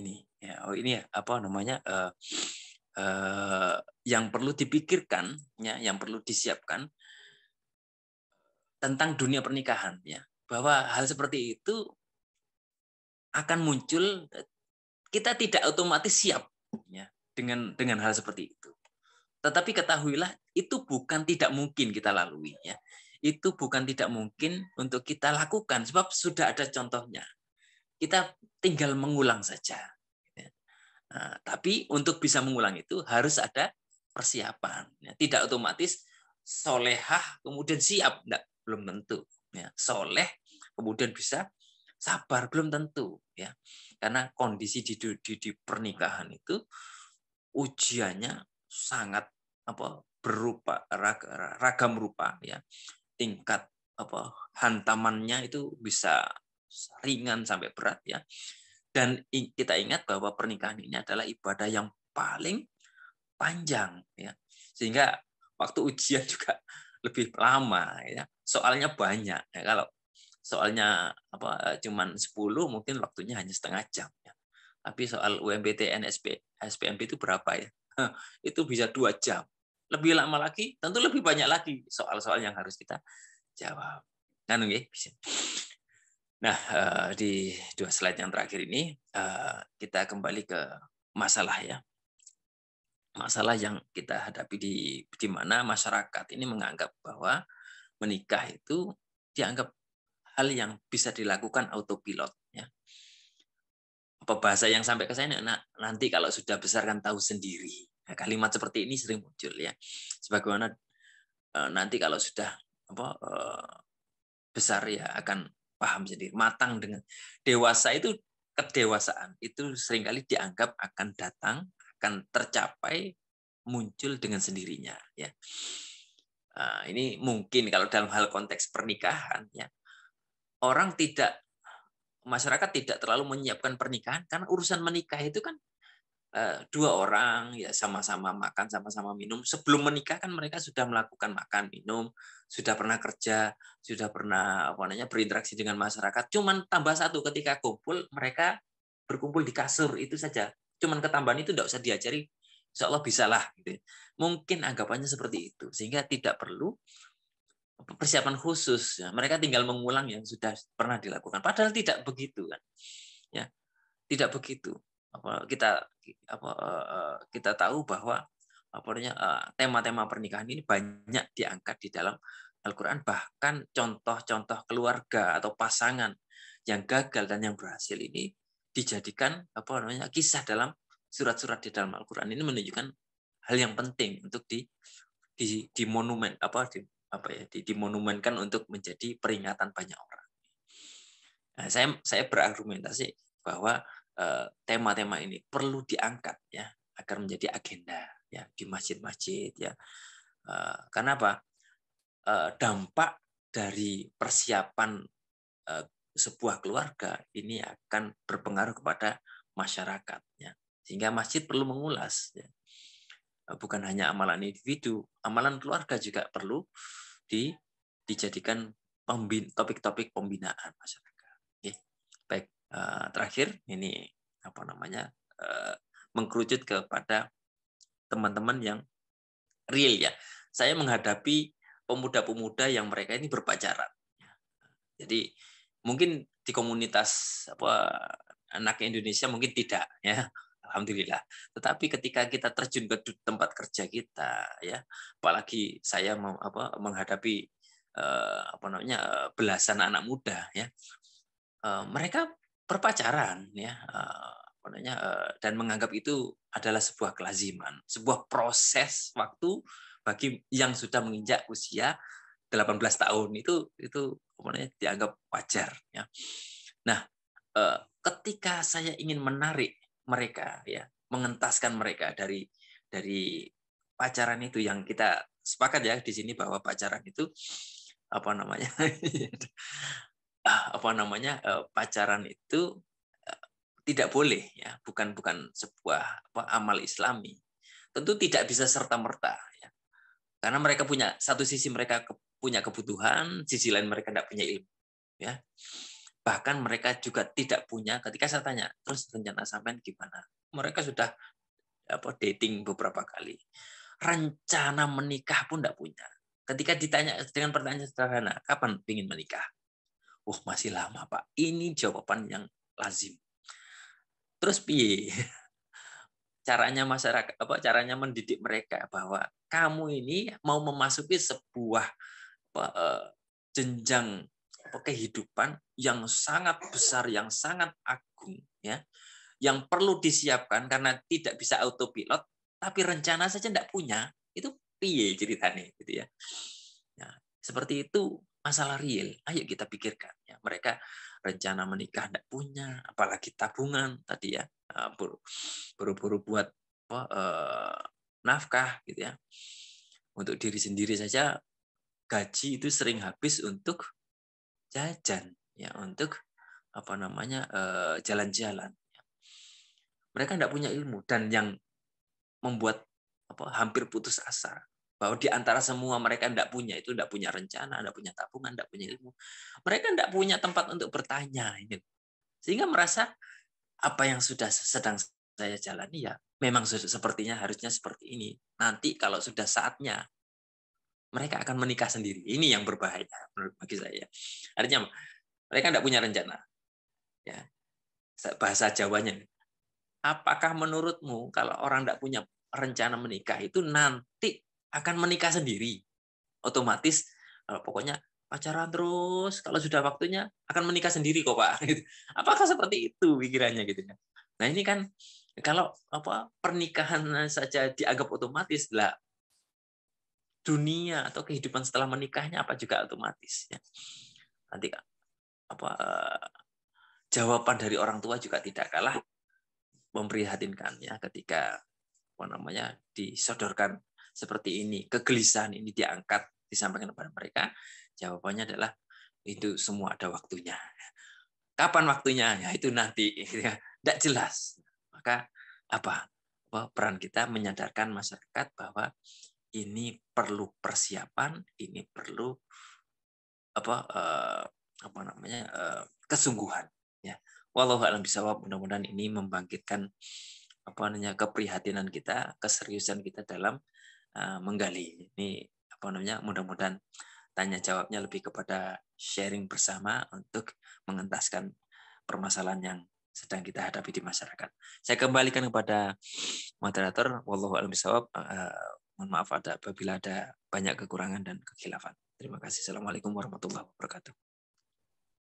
Ini ya, ini ya, apa namanya, yang perlu dipikirkan ya, yang perlu disiapkan tentang dunia pernikahan ya, bahwa hal seperti itu akan muncul, kita tidak otomatis siap ya dengan hal seperti itu. Tetapi ketahuilah itu bukan tidak mungkin kita lalui ya. Itu bukan tidak mungkin untuk kita lakukan sebab sudah ada contohnya. Kita tinggal mengulang saja. Nah, tapi untuk bisa mengulang itu harus ada persiapan. Ya. Tidak otomatis solehah kemudian siap, enggak, belum tentu. Ya. Soleh kemudian bisa sabar, belum tentu. Ya. Karena kondisi di pernikahan itu ujiannya sangat apa berupa ragam rupa ya, tingkat apa hantamannya itu bisa ringan sampai berat ya. Dan kita ingat bahwa pernikahan ini adalah ibadah yang paling panjang ya, sehingga waktu ujian juga lebih lama ya, soalnya banyak ya. Kalau soalnya apa cuman 10 mungkin waktunya hanya setengah jam ya. Tapi soal UMPTN SPMB itu berapa ya? Itu bisa 2 jam. Lebih lama lagi, tentu lebih banyak lagi soal-soal yang harus kita jawab. Kan nggih? Nah, di 2 slide yang terakhir ini kita kembali ke masalah ya. Masalah yang kita hadapi di mana masyarakat ini menganggap bahwa menikah itu dianggap hal yang bisa dilakukan autopilot ya. apa bahasa yang sampai ke saya, nanti kalau sudah besar kan tahu sendiri. Nah, kalimat seperti ini sering muncul ya. Sebagaimana nanti kalau sudah besar ya akan paham sendiri, matang dengan dewasa itu. Kedewasaan itu seringkali dianggap akan datang, akan tercapai, muncul dengan sendirinya ya. Ini mungkin kalau dalam hal konteks pernikahan ya, masyarakat tidak terlalu menyiapkan pernikahan karena urusan menikah itu kan dua orang ya sama-sama makan, sama-sama minum. Sebelum menikah kan mereka sudah melakukan makan, minum, sudah pernah kerja, sudah pernah berinteraksi dengan masyarakat. Cuman tambah satu, ketika kumpul mereka berkumpul di kasur itu saja. Cuman ketambahan itu tidak usah diajari, insya Allah bisa lah. Gitu. Mungkin anggapannya seperti itu, sehingga tidak perlu persiapan khusus. Ya. Mereka tinggal mengulang yang sudah pernah dilakukan. Padahal tidak begitu kan. Ya, tidak begitu. Kita tahu bahwa tema-tema pernikahan ini banyak diangkat di dalam Al-Quran, bahkan contoh-contoh keluarga atau pasangan yang gagal dan yang berhasil ini dijadikan kisah dalam surat-surat di dalam Al-Quran. Ini menunjukkan hal yang penting untuk dimonumenkan untuk menjadi peringatan banyak orang. Nah, saya berargumentasi bahwa tema-tema ini perlu diangkat ya agar menjadi agenda ya di masjid-masjid ya. Karena apa? Dampak dari persiapan sebuah keluarga ini akan berpengaruh kepada masyarakat ya. Sehingga masjid perlu mengulas ya. Bukan hanya amalan individu, amalan keluarga juga perlu dijadikan topik-topik pembinaan masyarakat. Oke. Baik, terakhir ini mengkerucut kepada teman-teman yang real ya. Saya menghadapi pemuda-pemuda yang mereka ini berpacaran. Jadi mungkin di komunitas anak Indonesia mungkin tidak ya. Alhamdulillah. Tetapi ketika kita terjun ke tempat kerja kita, ya, apalagi saya menghadapi belasan anak muda, ya, mereka berpacaran, ya, dan menganggap itu adalah sebuah kelaziman, sebuah proses waktu bagi yang sudah menginjak usia 18 tahun itu dianggap wajar, ya. Nah, ketika saya ingin menarik mereka ya, mengentaskan mereka dari pacaran itu, yang kita sepakat ya di sini bahwa pacaran itu pacaran itu tidak boleh ya, bukan sebuah amal Islami. Tentu tidak bisa serta-merta ya. Karena mereka punya satu sisi, mereka punya kebutuhan, sisi lain mereka tidak punya ilmu ya. Bahkan mereka juga tidak punya, ketika saya tanya, terus rencana sampean gimana? Mereka sudah dating beberapa kali. Rencana menikah pun tidak punya. Ketika ditanya dengan pertanyaan sederhana, kapan ingin menikah? Masih lama, Pak. Ini jawaban yang lazim. Terus piye? Caranya masyarakat, caranya mendidik mereka bahwa kamu ini mau memasuki sebuah jenjang kehidupan yang sangat besar, yang sangat agung, ya, yang perlu disiapkan karena tidak bisa autopilot, tapi rencana saja tidak punya, itu piye ceritanya, gitu ya. Nah, seperti itu masalah real. Ayo kita pikirkan, ya. Mereka rencana menikah tidak punya, apalagi tabungan tadi ya, buru-buru buat nafkah, gitu ya. Untuk diri sendiri saja gaji itu sering habis untuk jajan ya, untuk jalan-jalan. Mereka tidak punya ilmu, dan yang membuat hampir putus asa bahwa di antara semua mereka tidak punya rencana, tidak punya tabungan, tidak punya ilmu. Mereka tidak punya tempat untuk bertanya ini. Sehingga merasa apa yang sudah sedang saya jalani ya memang sepertinya harusnya seperti ini. Nanti kalau sudah saatnya mereka akan menikah sendiri. Ini yang berbahaya menurut bagi saya. Artinya mereka tidak punya rencana. Ya, bahasa Jawanya. Apakah menurutmu kalau orang tidak punya rencana menikah itu nanti akan menikah sendiri? Otomatis pokoknya pacaran terus, kalau sudah waktunya akan menikah sendiri kok, Pak. Apakah seperti itu pikirannya gitu kan? Nah ini kan kalau pernikahan saja dianggap otomatis lah, dunia atau kehidupan setelah menikahnya apa juga otomatis ya. Nanti jawaban dari orang tua juga tidak kalah memprihatinkan ya, ketika disodorkan seperti ini, kegelisahan ini diangkat, disampaikan kepada mereka, jawabannya adalah itu semua ada waktunya. Kapan waktunya? Ya itu nanti. Tidak jelas. Maka peran kita menyadarkan masyarakat bahwa ini perlu persiapan, ini perlu kesungguhan. Ya. Wallahu a'lam bishawab. Mudah-mudahan ini membangkitkan keprihatinan kita, keseriusan kita dalam menggali. Ini mudah-mudahan tanya jawabnya lebih kepada sharing bersama untuk mengentaskan permasalahan yang sedang kita hadapi di masyarakat. Saya kembalikan kepada moderator. Wallahu a'lam bishawab. Mohon maaf apabila ada banyak kekurangan dan kekhilafan. Terima kasih. Assalamualaikum warahmatullahi wabarakatuh.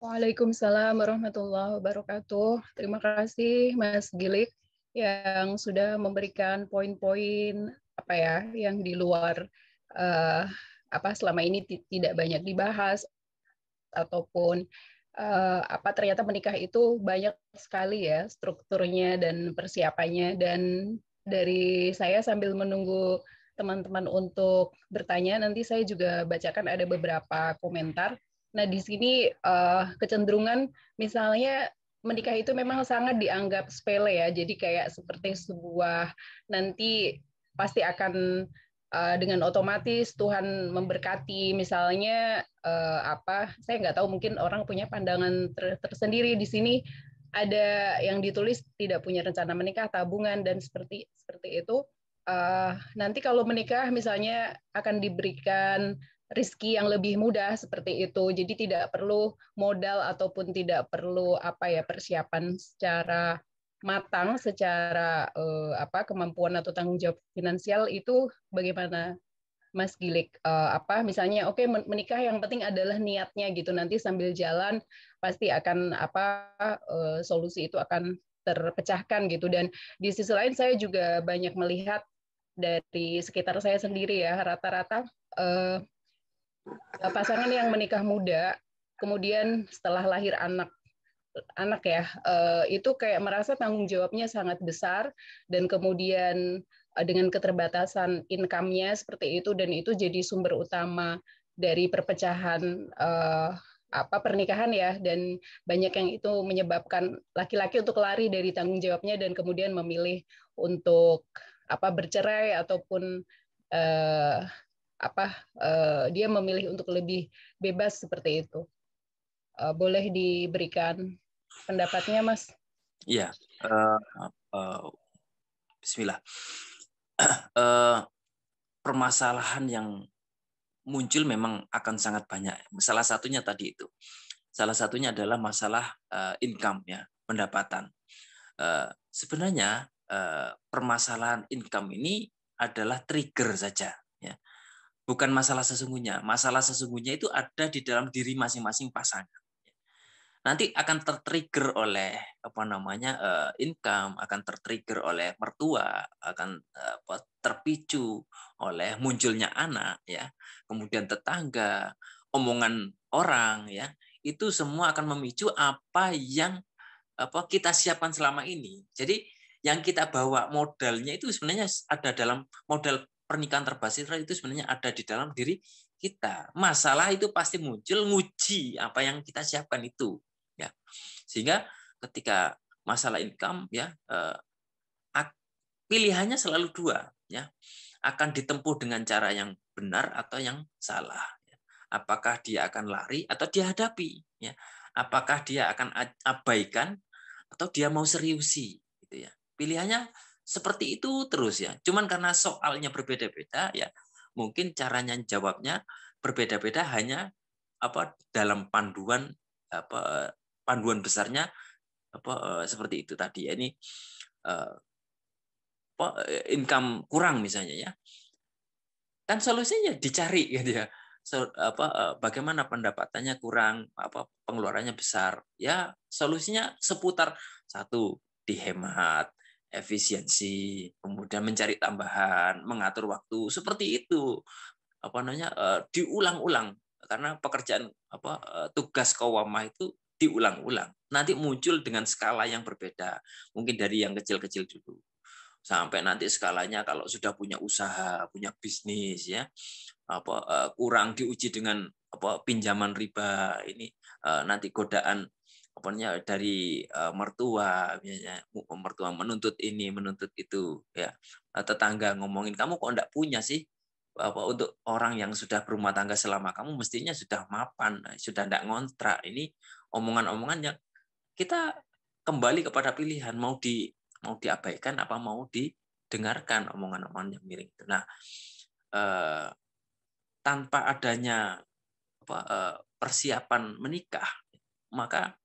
Waalaikumsalam warahmatullahi wabarakatuh. Terima kasih Mas Gilik yang sudah memberikan poin-poin yang di luar selama ini tidak banyak dibahas, ataupun ternyata menikah itu banyak sekali ya strukturnya dan persiapannya. Dan dari saya sambil menunggu teman-teman untuk bertanya, nanti saya juga bacakan ada beberapa komentar. Nah, di sini kecenderungan misalnya menikah itu memang sangat dianggap sepele ya. Jadi kayak seperti sebuah nanti pasti akan dengan otomatis Tuhan memberkati. Misalnya saya nggak tahu, mungkin orang punya pandangan tersendiri di sini. Ada yang ditulis tidak punya rencana menikah, tabungan, dan seperti itu. Nanti kalau menikah misalnya akan diberikan rezeki yang lebih mudah seperti itu. Jadi tidak perlu modal ataupun tidak perlu persiapan secara matang, secara kemampuan atau tanggung jawab finansial. Itu bagaimana Mas Gilik? Misalnya menikah yang penting adalah niatnya gitu. Nanti sambil jalan pasti akan solusi itu akan terpecahkan gitu. Dan di sisi lain saya juga banyak melihat dari sekitar saya sendiri ya, rata-rata pasangan yang menikah muda, kemudian setelah lahir anak ya, itu kayak merasa tanggung jawabnya sangat besar, dan kemudian dengan keterbatasan income-nya seperti itu, dan itu jadi sumber utama dari perpecahan pernikahan ya. Dan banyak yang itu menyebabkan laki-laki untuk lari dari tanggung jawabnya dan kemudian memilih untuk bercerai, ataupun dia memilih untuk lebih bebas seperti itu. Boleh diberikan pendapatnya, Mas? Iya. Bismillah. Permasalahan yang muncul memang akan sangat banyak. Salah satunya tadi itu. Salah satunya adalah masalah income ya, pendapatan. Sebenarnya permasalahan income ini adalah trigger saja ya. Bukan masalah sesungguhnya. Masalah sesungguhnya itu ada di dalam diri masing-masing pasangan. Nanti akan tertrigger oleh income, akan tertrigger oleh mertua, akan terpicu oleh munculnya anak ya, kemudian tetangga, omongan orang ya. Itu semua akan memicu apa yang kita siapkan selama ini. Jadi yang kita bawa modalnya itu sebenarnya ada dalam modal pernikahan terbasis itu sebenarnya ada di dalam diri kita. Masalah itu pasti muncul nguji apa yang kita siapkan itu ya. Sehingga ketika masalah income ya, pilihannya selalu dua ya. Akan ditempuh dengan cara yang benar atau yang salah ya. Apakah dia akan lari atau dihadapi ya. Apakah dia akan abaikan atau dia mau seriusi gitu ya. Pilihannya seperti itu terus ya. Cuman karena soalnya berbeda-beda ya, mungkin caranya jawabnya berbeda-beda, hanya dalam panduan panduan besarnya seperti itu tadi ya. Ini income kurang misalnya ya. Kan solusinya dicari gitu ya. Bagaimana pendapatannya kurang, pengeluarannya besar. Ya, solusinya seputar satu, dihemat, efisiensi, kemudian mencari tambahan, mengatur waktu, seperti itu. Diulang-ulang, karena pekerjaan tugas qawamah itu diulang-ulang. Nanti muncul dengan skala yang berbeda, mungkin dari yang kecil-kecil dulu sampai nanti skalanya kalau sudah punya usaha, punya bisnis, ya kurang diuji dengan pinjaman riba, ini nanti godaan dari mertua, biasanya mertua menuntut ini menuntut itu, ya tetangga ngomongin, kamu kok enggak punya sih, untuk orang yang sudah berumah tangga selama, kamu mestinya sudah mapan, sudah enggak ngontrak. Ini omongan-omongan yang kita kembali kepada pilihan, mau diabaikan apa mau didengarkan omongan-omongan yang miring itu. Nah, tanpa adanya persiapan menikah, maka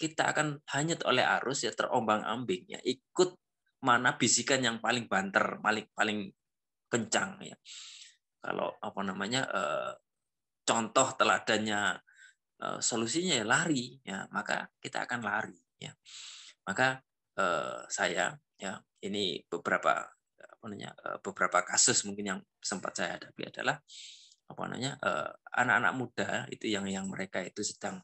kita akan hanyut oleh arus, ya terombang-ambing, ya ikut mana bisikan yang paling banter, paling kencang, ya. Kalau contoh teladannya, solusinya ya lari, ya maka kita akan lari, ya. Maka saya, ya ini beberapa kasus mungkin yang sempat saya hadapi adalah anak-anak muda itu yang mereka itu sedang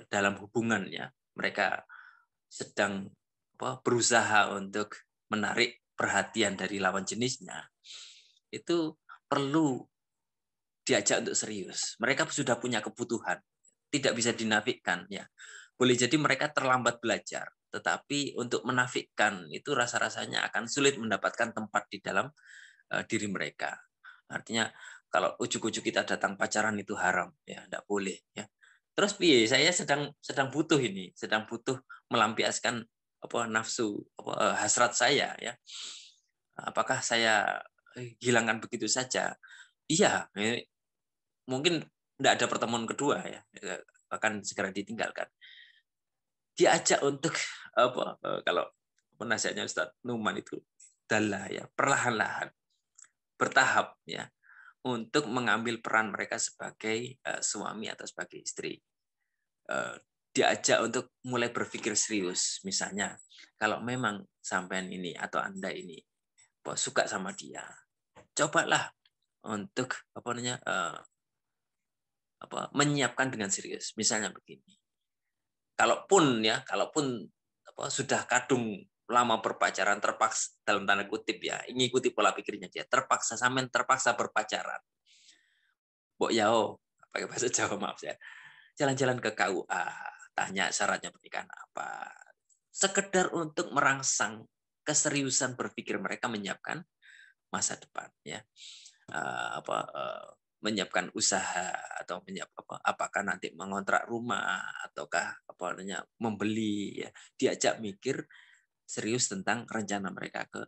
dalam hubungan, ya mereka sedang berusaha untuk menarik perhatian dari lawan jenisnya, itu perlu diajak untuk serius. Mereka sudah punya kebutuhan, tidak bisa dinafikan, ya. Boleh jadi mereka terlambat belajar, tetapi untuk menafikan itu rasa-rasanya akan sulit mendapatkan tempat di dalam diri mereka. Artinya kalau ujuk-ujuk kita datang pacaran itu haram, ya tidak boleh, ya. Terus piye, saya sedang butuh melampiaskan nafsu, hasrat saya, ya. Apakah saya hilangkan begitu saja? Iya, mungkin tidak ada pertemuan kedua, ya, akan segera ditinggalkan. Diajak untuk kalau nasihatnya Ustadz Numan itu adalah, ya perlahan-lahan, bertahap, ya, untuk mengambil peran mereka sebagai suami atau sebagai istri. Diajak untuk mulai berpikir serius. Misalnya, kalau memang sampean ini atau Anda ini suka sama dia, cobalah untuk menyiapkan dengan serius. Misalnya begini, kalaupun sudah kadung lama berpacaran, terpaksa dalam tanda kutip, ya, ngikuti pola pikirnya dia, terpaksa berpacaran. Mbok yao, pakai bahasa Jawa, maaf ya. Jalan-jalan ke KUA, tanya syaratnya pernikahan apa. Sekedar untuk merangsang keseriusan berpikir mereka menyiapkan masa depan, ya. Menyiapkan usaha atau apakah nanti mengontrak rumah ataukah membeli, ya. Diajak mikir serius tentang rencana mereka ke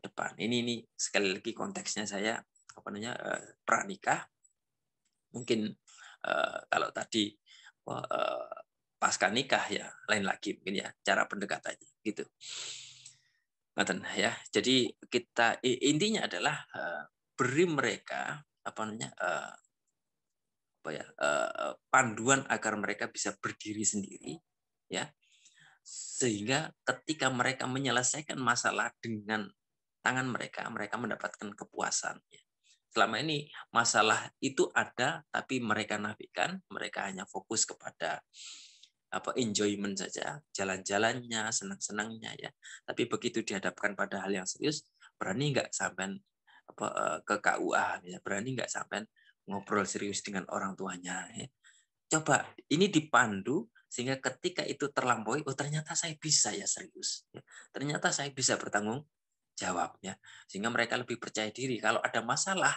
depan. Ini sekali lagi konteksnya saya pranikah. Mungkin kalau tadi pasca nikah, ya lain lagi mungkin, ya cara pendekatannya gitu. Ya. Jadi intinya adalah beri mereka panduan agar mereka bisa berdiri sendiri, ya, sehingga ketika mereka menyelesaikan masalah dengan tangan mereka mendapatkan kepuasan, ya. Selama ini masalah itu ada, tapi mereka nafikan, mereka hanya fokus kepada enjoyment saja, jalan-jalannya, senang-senangnya, ya. Tapi begitu dihadapkan pada hal yang serius, berani nggak sampai ke KUA, ya, berani nggak sampai ngobrol serius dengan orang tuanya, ya. Coba ini dipandu sehingga ketika itu terlampaui, oh ternyata saya bisa, ya serius, ya. Ternyata saya bisa bertanggung jawab, ya, sehingga mereka lebih percaya diri. Kalau ada masalah,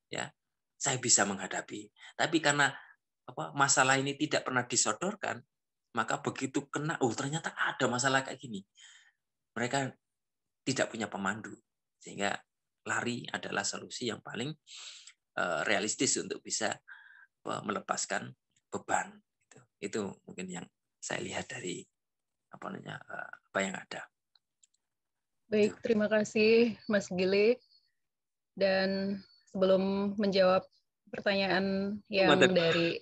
ya saya bisa menghadapi. Tapi karena masalah ini tidak pernah disodorkan, maka begitu kena, oh ternyata ada masalah kayak gini, mereka tidak punya pemandu, sehingga lari adalah solusi yang paling realistis untuk bisa melepaskan beban. Itu mungkin yang saya lihat dari apa yang ada. Baik, terima kasih Mas Gilik. Dan sebelum menjawab pertanyaan yang dari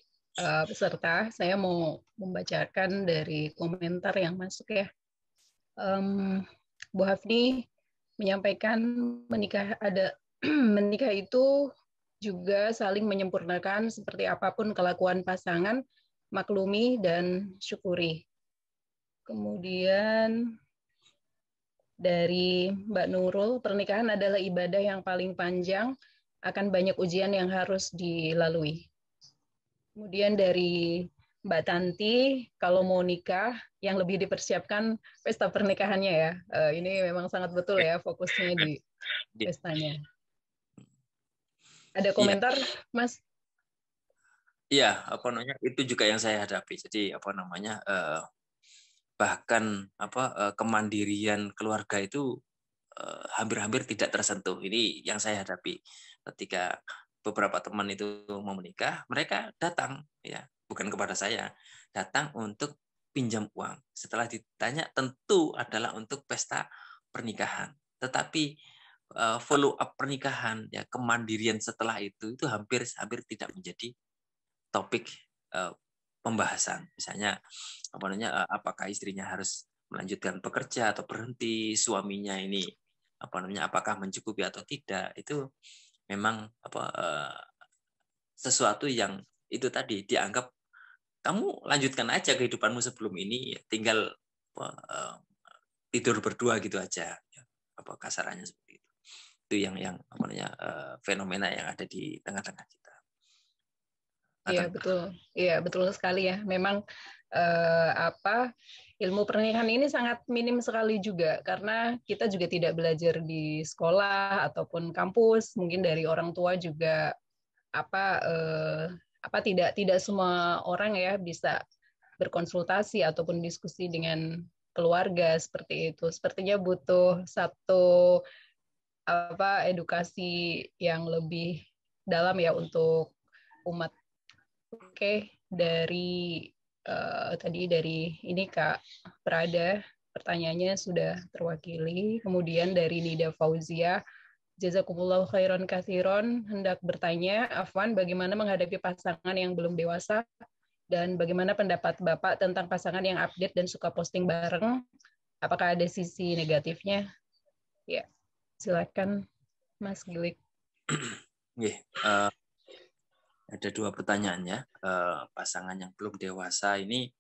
peserta, saya mau membacakan dari komentar yang masuk ya. Bu Hafni menyampaikan menikah itu juga saling menyempurnakan seperti apapun kelakuan pasangan, maklumi dan syukuri. Kemudian dari Mbak Nurul, pernikahan adalah ibadah yang paling panjang, akan banyak ujian yang harus dilalui. Kemudian dari Mbak Tanti, kalau mau nikah, yang lebih dipersiapkan pesta pernikahannya ya. Ini memang sangat betul ya fokusnya di pestanya. Ada Iya, komentar, Mas? iya, apa namanya? Itu juga yang saya hadapi. Jadi apa namanya? Bahkan kemandirian keluarga itu hampir-hampir tidak tersentuh. Ini yang saya hadapi ketika beberapa teman itu mau menikah, mereka datang ya, bukan kepada saya, datang untuk pinjam uang. Setelah ditanya tentu adalah untuk pesta pernikahan. Tetapi follow up pernikahan ya, kemandirian setelah itu hampir tidak menjadi topik pembahasan. Misalnya apakah istrinya harus melanjutkan bekerja atau berhenti, suaminya ini apakah mencukupi atau tidak, itu memang sesuatu yang itu tadi dianggap kamu lanjutkan aja kehidupanmu sebelum ini, tinggal tidur berdua gitu aja, kasarannya seperti itu. Itu yang fenomena yang ada di tengah-tengah kita. Iya betul, iya betul sekali ya. Memang ilmu pernikahan ini sangat minim sekali juga karena kita juga tidak belajar di sekolah ataupun kampus. Mungkin dari orang tua juga tidak semua orang ya bisa berkonsultasi ataupun diskusi dengan keluarga seperti itu. Sepertinya butuh satu edukasi yang lebih dalam ya untuk umat. Oke, dari tadi dari ini Kak Prada, pertanyaannya sudah terwakili. Kemudian dari Nida Fauzia, jazakumullahu khairan katsiron, hendak bertanya, Afwan, bagaimana menghadapi pasangan yang belum dewasa dan bagaimana pendapat Bapak tentang pasangan yang update dan suka posting bareng? Apakah ada sisi negatifnya? Ya, silakan Mas Gilik. Ada dua pertanyaan ya. Pasangan yang belum dewasa ini,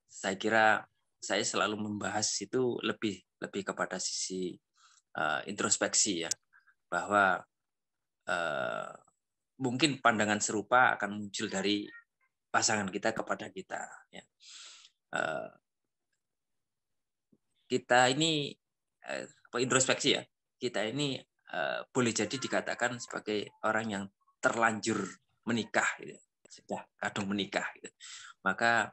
saya kira saya selalu membahas itu lebih kepada sisi introspeksi ya, bahwa mungkin pandangan serupa akan muncul dari pasangan kita kepada kita. Ya. Kita ini introspeksi ya. Kita ini boleh jadi dikatakan sebagai orang yang terlanjur menikah, gitu. Sudah kadung menikah. Gitu. Maka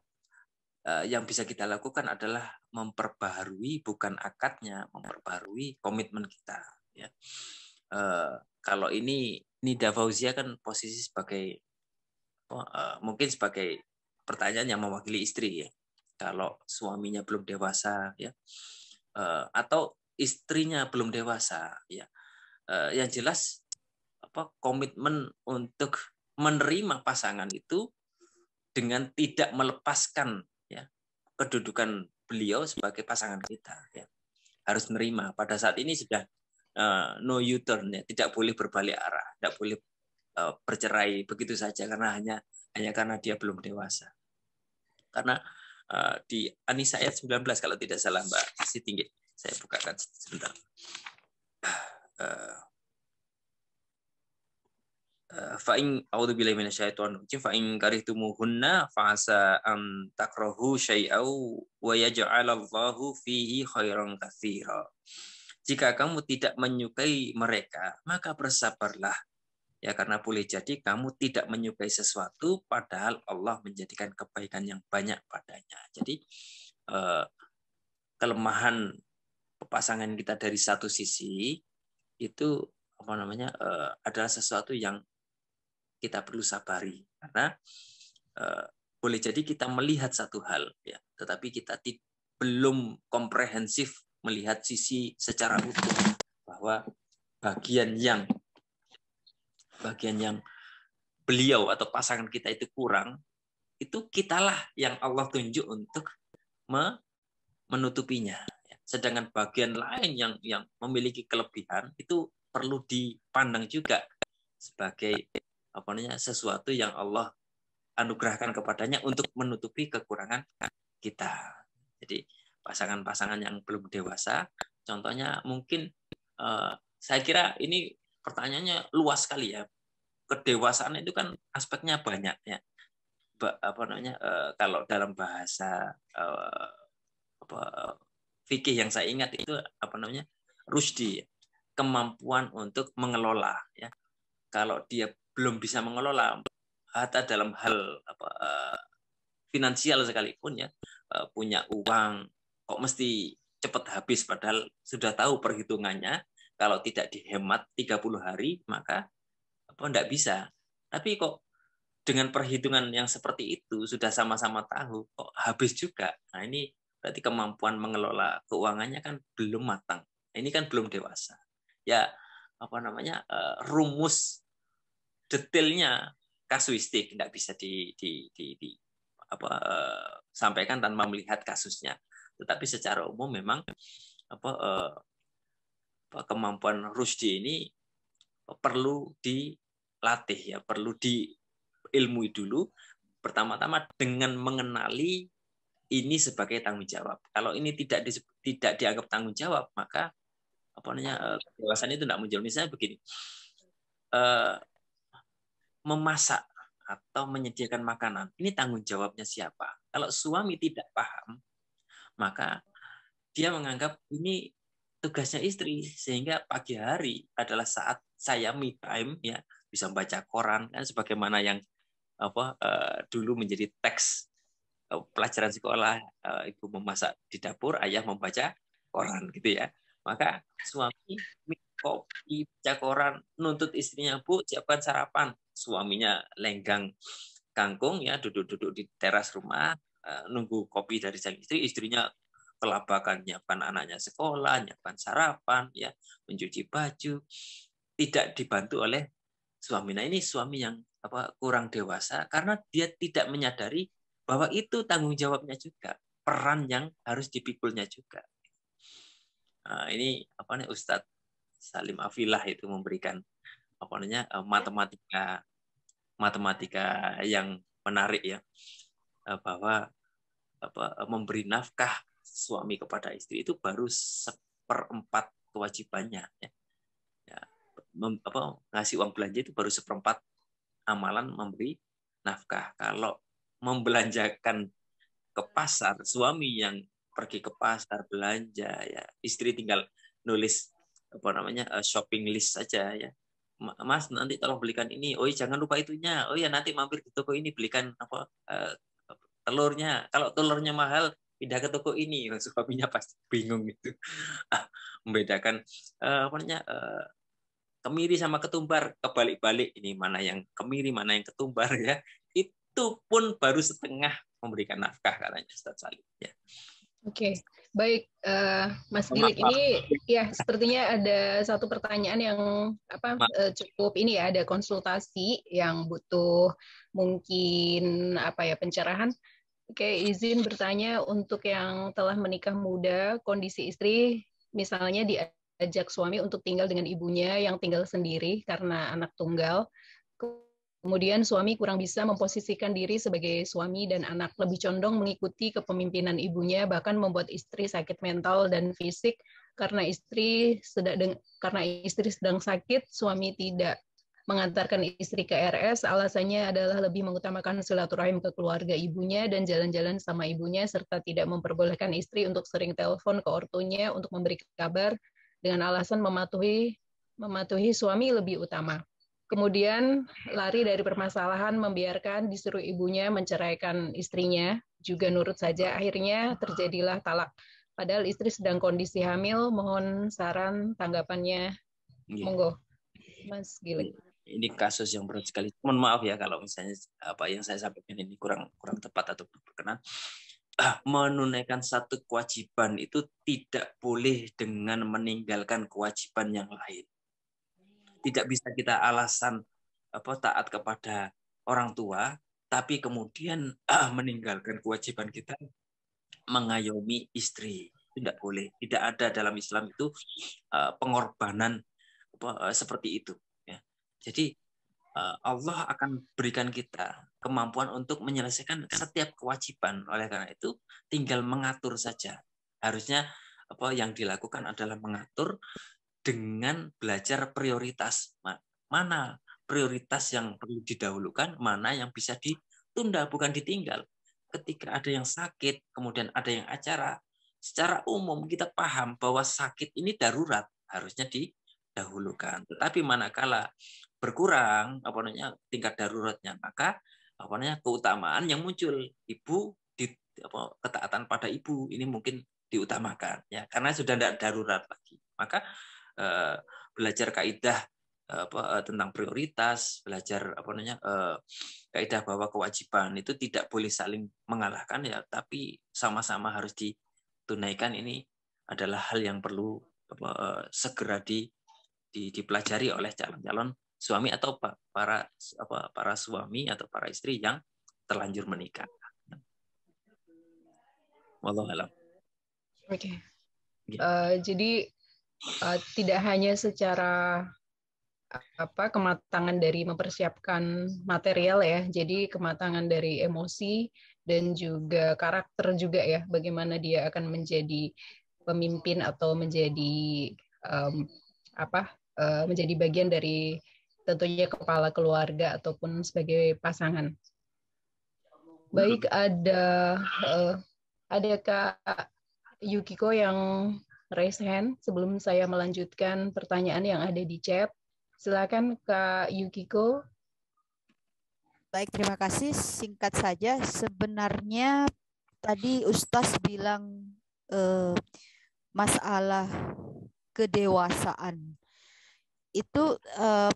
yang bisa kita lakukan adalah memperbaharui bukan akadnya, memperbaharui komitmen kita. Ya. Kalau ini Nida Fauzia kan posisi sebagai mungkin sebagai pertanyaan yang mewakili istri ya. Kalau suaminya belum dewasa ya, atau istrinya belum dewasa ya, yang jelas komitmen untuk menerima pasangan itu dengan tidak melepaskan ya kedudukan beliau sebagai pasangan kita ya. Harus menerima pada saat ini sudah no U-turn ya, tidak boleh berbalik arah, tidak boleh bercerai begitu saja karena hanya karena dia belum dewasa. Karena di An-Nisa ayat 19 kalau tidak salah Mbak Sitinggi, saya bukakan sebentar. Fa'in a'udzubillahi minasyaitonir rajim fa'in karihtumuhunna fa'asa an takrahu syai'au wa yaj'alallahu fihi khairan katsira. Jika kamu tidak menyukai mereka, maka bersabarlah. Ya, karena boleh jadi kamu tidak menyukai sesuatu padahal Allah menjadikan kebaikan yang banyak padanya. Jadi kelemahan pasangan kita dari satu sisi itu adalah sesuatu yang kita perlu sabari karena boleh jadi kita melihat satu hal ya, tetapi kita belum komprehensif melihat sisi secara utuh bahwa bagian yang beliau atau pasangan kita itu kurang, itu kitalah yang Allah tunjuk untuk menutupinya. Sedangkan bagian lain yang memiliki kelebihan itu perlu dipandang juga sebagai sesuatu yang Allah anugerahkan kepadanya untuk menutupi kekurangan kita. Jadi pasangan-pasangan yang belum dewasa, contohnya mungkin saya kira ini pertanyaannya luas sekali ya. Kedewasaan itu kan aspeknya banyak ya. Kalau dalam bahasa fikih yang saya ingat itu rusydi, kemampuan untuk mengelola ya. Kalau dia belum bisa mengelola harta dalam hal finansial sekalipun ya, punya uang kok mesti cepat habis padahal sudah tahu perhitungannya, kalau tidak dihemat 30 hari maka enggak bisa. Tapi kok dengan perhitungan yang seperti itu sudah sama-sama tahu kok habis juga. Nah, ini berarti kemampuan mengelola keuangannya kan belum matang. Ini kan belum dewasa. Ya, rumus detailnya kasuistik, tidak bisa sampaikan tanpa melihat kasusnya. Tetapi secara umum memang kemampuan rusydi ini perlu dilatih ya, perlu diilmui dulu. Pertama-tama dengan mengenali ini sebagai tanggung jawab. Kalau ini tidak dianggap tanggung jawab, maka kedewasan itu tidak muncul. Misalnya begini, memasak atau menyediakan makanan, ini tanggung jawabnya siapa? Kalau suami tidak paham, maka dia menganggap ini tugasnya istri, sehingga pagi hari adalah saat saya me time ya, bisa baca koran kan, sebagaimana yang dulu menjadi teks pelajaran sekolah, ibu memasak di dapur, ayah membaca koran gitu ya. Maka suami kopi, baca koran, nuntut istrinya, Bu, siapkan sarapan. Suaminya lenggang kangkung ya, duduk-duduk di teras rumah, nunggu kopi dari sang istri, istrinya kelabakan nyiapkan anaknya sekolah, nyiapkan sarapan, ya, mencuci baju, tidak dibantu oleh suami. Nah, ini suami yang kurang dewasa karena dia tidak menyadari bahwa itu tanggung jawabnya juga, peran yang harus dipikulnya juga. Nah, ini Ustadz Salim Afilah itu memberikan matematika yang menarik ya, bahwa memberi nafkah suami kepada istri itu baru 1/4 kewajibannya ya. Ngasih uang belanja itu baru 1/4 amalan memberi nafkah. Kalau membelanjakan ke pasar, suami yang pergi ke pasar belanja ya, istri tinggal nulis shopping list saja ya. Mas, nanti tolong belikan ini. Oh, jangan lupa itunya. Oh ya, nanti mampir ke toko ini belikan telurnya. Kalau telurnya mahal, pindah ke toko ini. Suaminya pasti bingung gitu. Membedakan kemiri sama ketumbar, kebalik-balik, ini mana yang kemiri, mana yang ketumbar ya. Itu pun baru setengah memberikan nafkah katanya Ustaz Salim ya. Oke, baik Mas Gilik, ini ya sepertinya ada satu pertanyaan yang cukup ini ya, ada konsultasi yang butuh mungkin pencerahan. Oke, izin bertanya untuk yang telah menikah muda, kondisi istri misalnya diajak suami untuk tinggal dengan ibunya yang tinggal sendiri karena anak tunggal. Kemudian suami kurang bisa memposisikan diri sebagai suami dan anak, lebih condong mengikuti kepemimpinan ibunya, bahkan membuat istri sakit mental dan fisik karena istri sedang sakit, suami tidak mengantarkan istri ke RS, alasannya adalah lebih mengutamakan silaturahim ke keluarga ibunya dan jalan-jalan sama ibunya, serta tidak memperbolehkan istri untuk sering telepon ke ortunya untuk memberi kabar dengan alasan mematuhi suami lebih utama. Kemudian lari dari permasalahan, membiarkan disuruh ibunya menceraikan istrinya, juga nurut saja. Akhirnya terjadilah talak. Padahal istri sedang kondisi hamil. Mohon saran tanggapannya. Monggo, Mas Gilik. Ini kasus yang berat sekali. Mohon maaf ya kalau misalnya apa yang saya sampaikan ini kurang tepat atau berkenan. Menunaikan satu kewajiban itu tidak boleh dengan meninggalkan kewajiban yang lain. Tidak bisa kita alasan taat kepada orang tua, tapi kemudian meninggalkan kewajiban kita mengayomi istri. Tidak boleh. Tidak ada dalam Islam itu pengorbanan seperti itu. Ya. Jadi Allah akan berikan kita kemampuan untuk menyelesaikan setiap kewajiban. Oleh karena itu, tinggal mengatur saja. Harusnya yang dilakukan adalah mengatur dengan belajar prioritas. Mana prioritas yang perlu didahulukan, mana yang bisa ditunda, bukan ditinggal. Ketika ada yang sakit, kemudian ada yang acara, secara umum kita paham bahwa sakit ini darurat, harusnya didahulukan. Tetapi manakala berkurang tingkat daruratnya, maka keutamaan yang muncul, ibu ketaatan pada ibu ini mungkin diutamakan, ya, karena sudah tidak darurat lagi. Maka belajar kaidah tentang prioritas, belajar kaidah bahwa kewajiban itu tidak boleh saling mengalahkan, ya, tapi sama-sama harus ditunaikan. Ini adalah hal yang perlu segera dipelajari oleh calon-calon suami atau para suami atau para istri yang terlanjur menikah. Wallahu a'lam. Oke. Jadi tidak hanya secara kematangan dari mempersiapkan material, ya, jadi kematangan dari emosi dan juga karakter juga, ya, bagaimana dia akan menjadi pemimpin atau menjadi menjadi bagian dari tentunya kepala keluarga ataupun sebagai pasangan. Baik, ada Kak Yukiko yang raise hand sebelum saya melanjutkan pertanyaan yang ada di chat. Silakan Kak Yukiko. Baik, terima kasih. Singkat saja, sebenarnya tadi Ustaz bilang masalah kedewasaan. Itu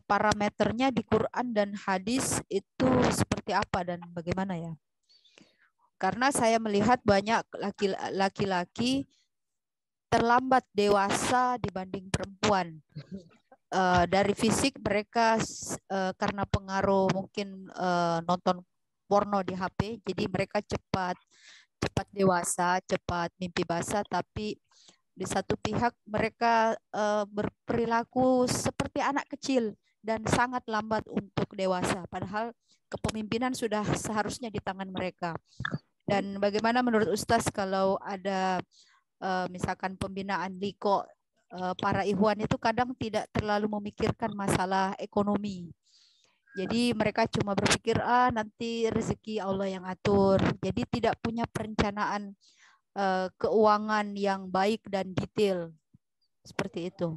parameternya di Quran dan hadis itu seperti apa dan bagaimana, ya? Karena saya melihat banyak laki-laki terlambat dewasa dibanding perempuan. Dari fisik mereka karena pengaruh mungkin nonton porno di HP, jadi mereka cepat dewasa, cepat mimpi basah, tapi di satu pihak mereka berperilaku seperti anak kecil dan sangat lambat untuk dewasa, padahal kepemimpinan sudah seharusnya di tangan mereka. Dan bagaimana menurut Ustaz kalau ada misalkan pembinaan liko, para ikhwan itu kadang tidak terlalu memikirkan masalah ekonomi. Jadi mereka cuma berpikir nanti rezeki Allah yang atur. Jadi tidak punya perencanaan keuangan yang baik dan detail. Seperti itu.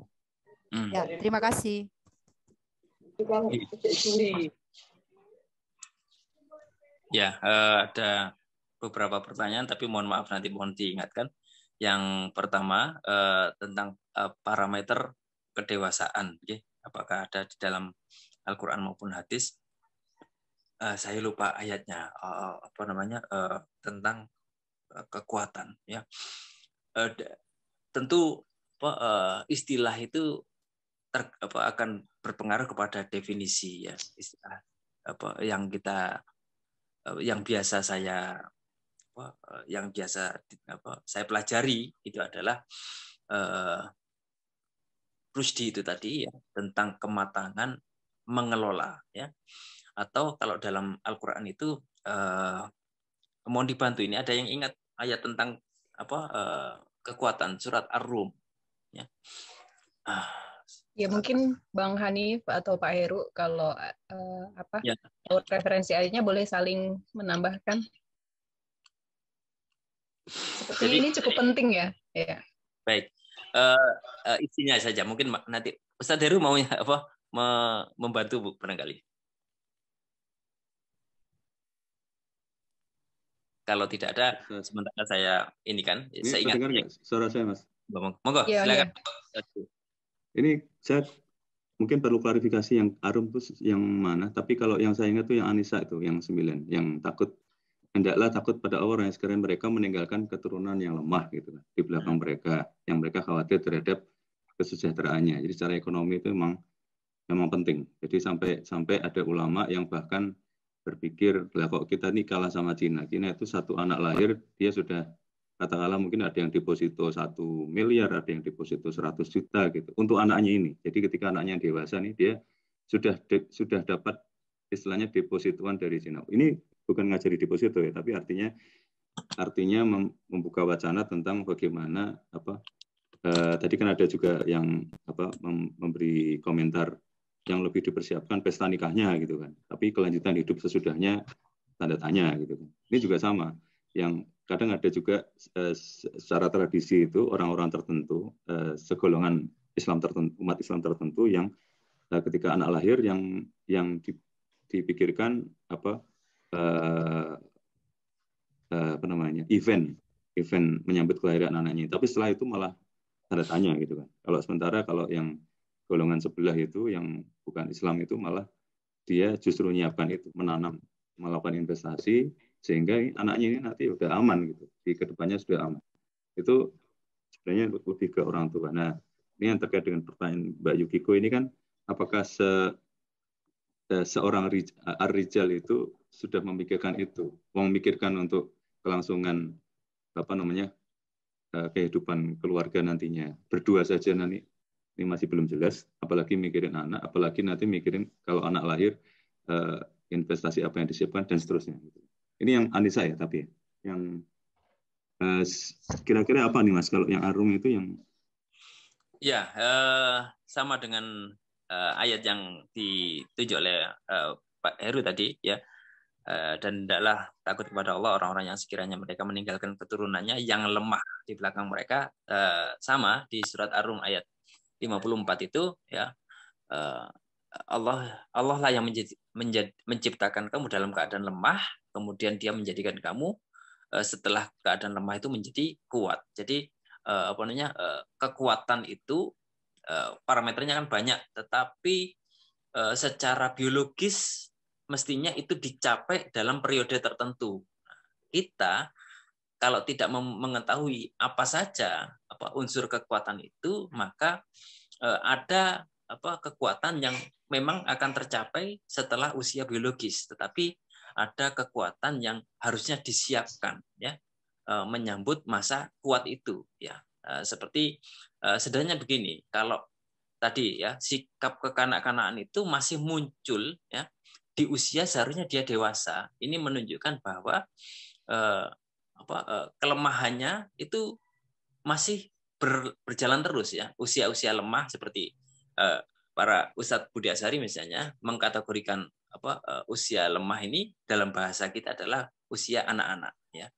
Ya, terima kasih. Ya, ada beberapa pertanyaan, tapi mohon maaf nanti mohon diingatkan. Yang pertama tentang parameter kedewasaan, okay? Apakah ada di dalam Al-Quran maupun hadis? Saya lupa ayatnya, tentang kekuatan, ya. Tentu istilah itu akan berpengaruh kepada definisi, ya, istilah yang biasa saya pelajari itu adalah Rusdi itu tadi, ya, tentang kematangan mengelola, ya. Atau kalau dalam Al-Quran itu mohon dibantu, ini ada yang ingat ayat tentang kekuatan, surat Ar-Rum, ya. Ya, mungkin Bang Hanif atau Pak Heru kalau ya, referensi ayatnya boleh saling menambahkan. Seperti ini cukup penting, ya. Ya. Baik, isinya saja. Mungkin nanti Ustaz Heru mau membantu, Bu, barangkali. Kalau tidak ada, sementara saya ini kan, saya ingat. Dengar nggak suara saya, Mas? Monggo, silakan. Ini saya mungkin perlu klarifikasi, yang Arum itu yang mana? Tapi kalau yang saya ingat itu yang Anisa itu, yang 9, yang takut. Hendaklah takut pada Allah yang sekiranya mereka meninggalkan keturunan yang lemah gitu di belakang mereka, yang mereka khawatir terhadap kesejahteraannya. Jadi secara ekonomi itu memang memang penting. Jadi sampai ada ulama yang bahkan berpikir, lah kok kita nih kalah sama Cina. Cina itu satu anak lahir dia sudah katakanlah mungkin ada yang deposito 1 miliar, ada yang deposito 100 juta gitu untuk anaknya ini. Jadi ketika anaknya dewasa nih dia sudah dapat istilahnya depositoan dari Cina. Ini bukan ngajari deposito ya, tapi artinya membuka wacana tentang bagaimana tadi kan ada juga yang memberi komentar yang lebih dipersiapkan pesta nikahnya gitu kan. Tapi kelanjutan hidup sesudahnya tanda tanya gitu kan. Ini juga sama. Yang kadang ada juga secara tradisi itu orang-orang tertentu, segolongan Islam tertentu, umat Islam tertentu yang ketika anak lahir yang dipikirkan event menyambut kelahiran anaknya. Tapi setelah itu malah tanda tanya gitu kan. Kalau yang golongan sebelah itu yang bukan Islam itu malah dia justru menyiapkan itu, menanam, melakukan investasi sehingga anaknya ini nanti udah aman gitu. Di kedepannya sudah aman. Itu sebenarnya lebih ke orang tua. Nah, ini yang terkait dengan pertanyaan Mbak Yukiko ini kan apakah seorang ar-rijal itu sudah memikirkan itu, memikirkan untuk kelangsungan kehidupan keluarga nantinya. Berdua saja nanti ini masih belum jelas, apalagi mikirin anak, apalagi nanti mikirin kalau anak lahir investasi apa yang disiapkan dan seterusnya. Ini yang Anissa ya, tapi yang kira-kira apa nih Mas kalau yang Arum itu yang ya sama dengan ayat yang ditunjuk oleh Pak Heru tadi ya. Dan hendaklah takut kepada Allah orang-orang yang sekiranya mereka meninggalkan keturunannya yang lemah di belakang mereka, sama di surat Ar-Rum ayat 54 itu ya, Allah lah yang menciptakan kamu dalam keadaan lemah, kemudian dia menjadikan kamu setelah keadaan lemah itu menjadi kuat. Jadi kekuatan itu parameternya kan banyak, tetapi secara biologis mestinya itu dicapai dalam periode tertentu. Kita kalau tidak mengetahui apa saja unsur kekuatan itu, maka ada kekuatan yang memang akan tercapai setelah usia biologis, tetapi ada kekuatan yang harusnya disiapkan ya, menyambut masa kuat itu ya. Seperti sederhananya begini, kalau tadi ya sikap kekanak-kanakan itu masih muncul ya di usia seharusnya dia dewasa. Ini menunjukkan bahwa kelemahannya itu masih berjalan terus ya. Usia-usia lemah seperti para Ustadz Budi Asyari misalnya mengkategorikan usia lemah ini dalam bahasa kita adalah usia anak-anak ya.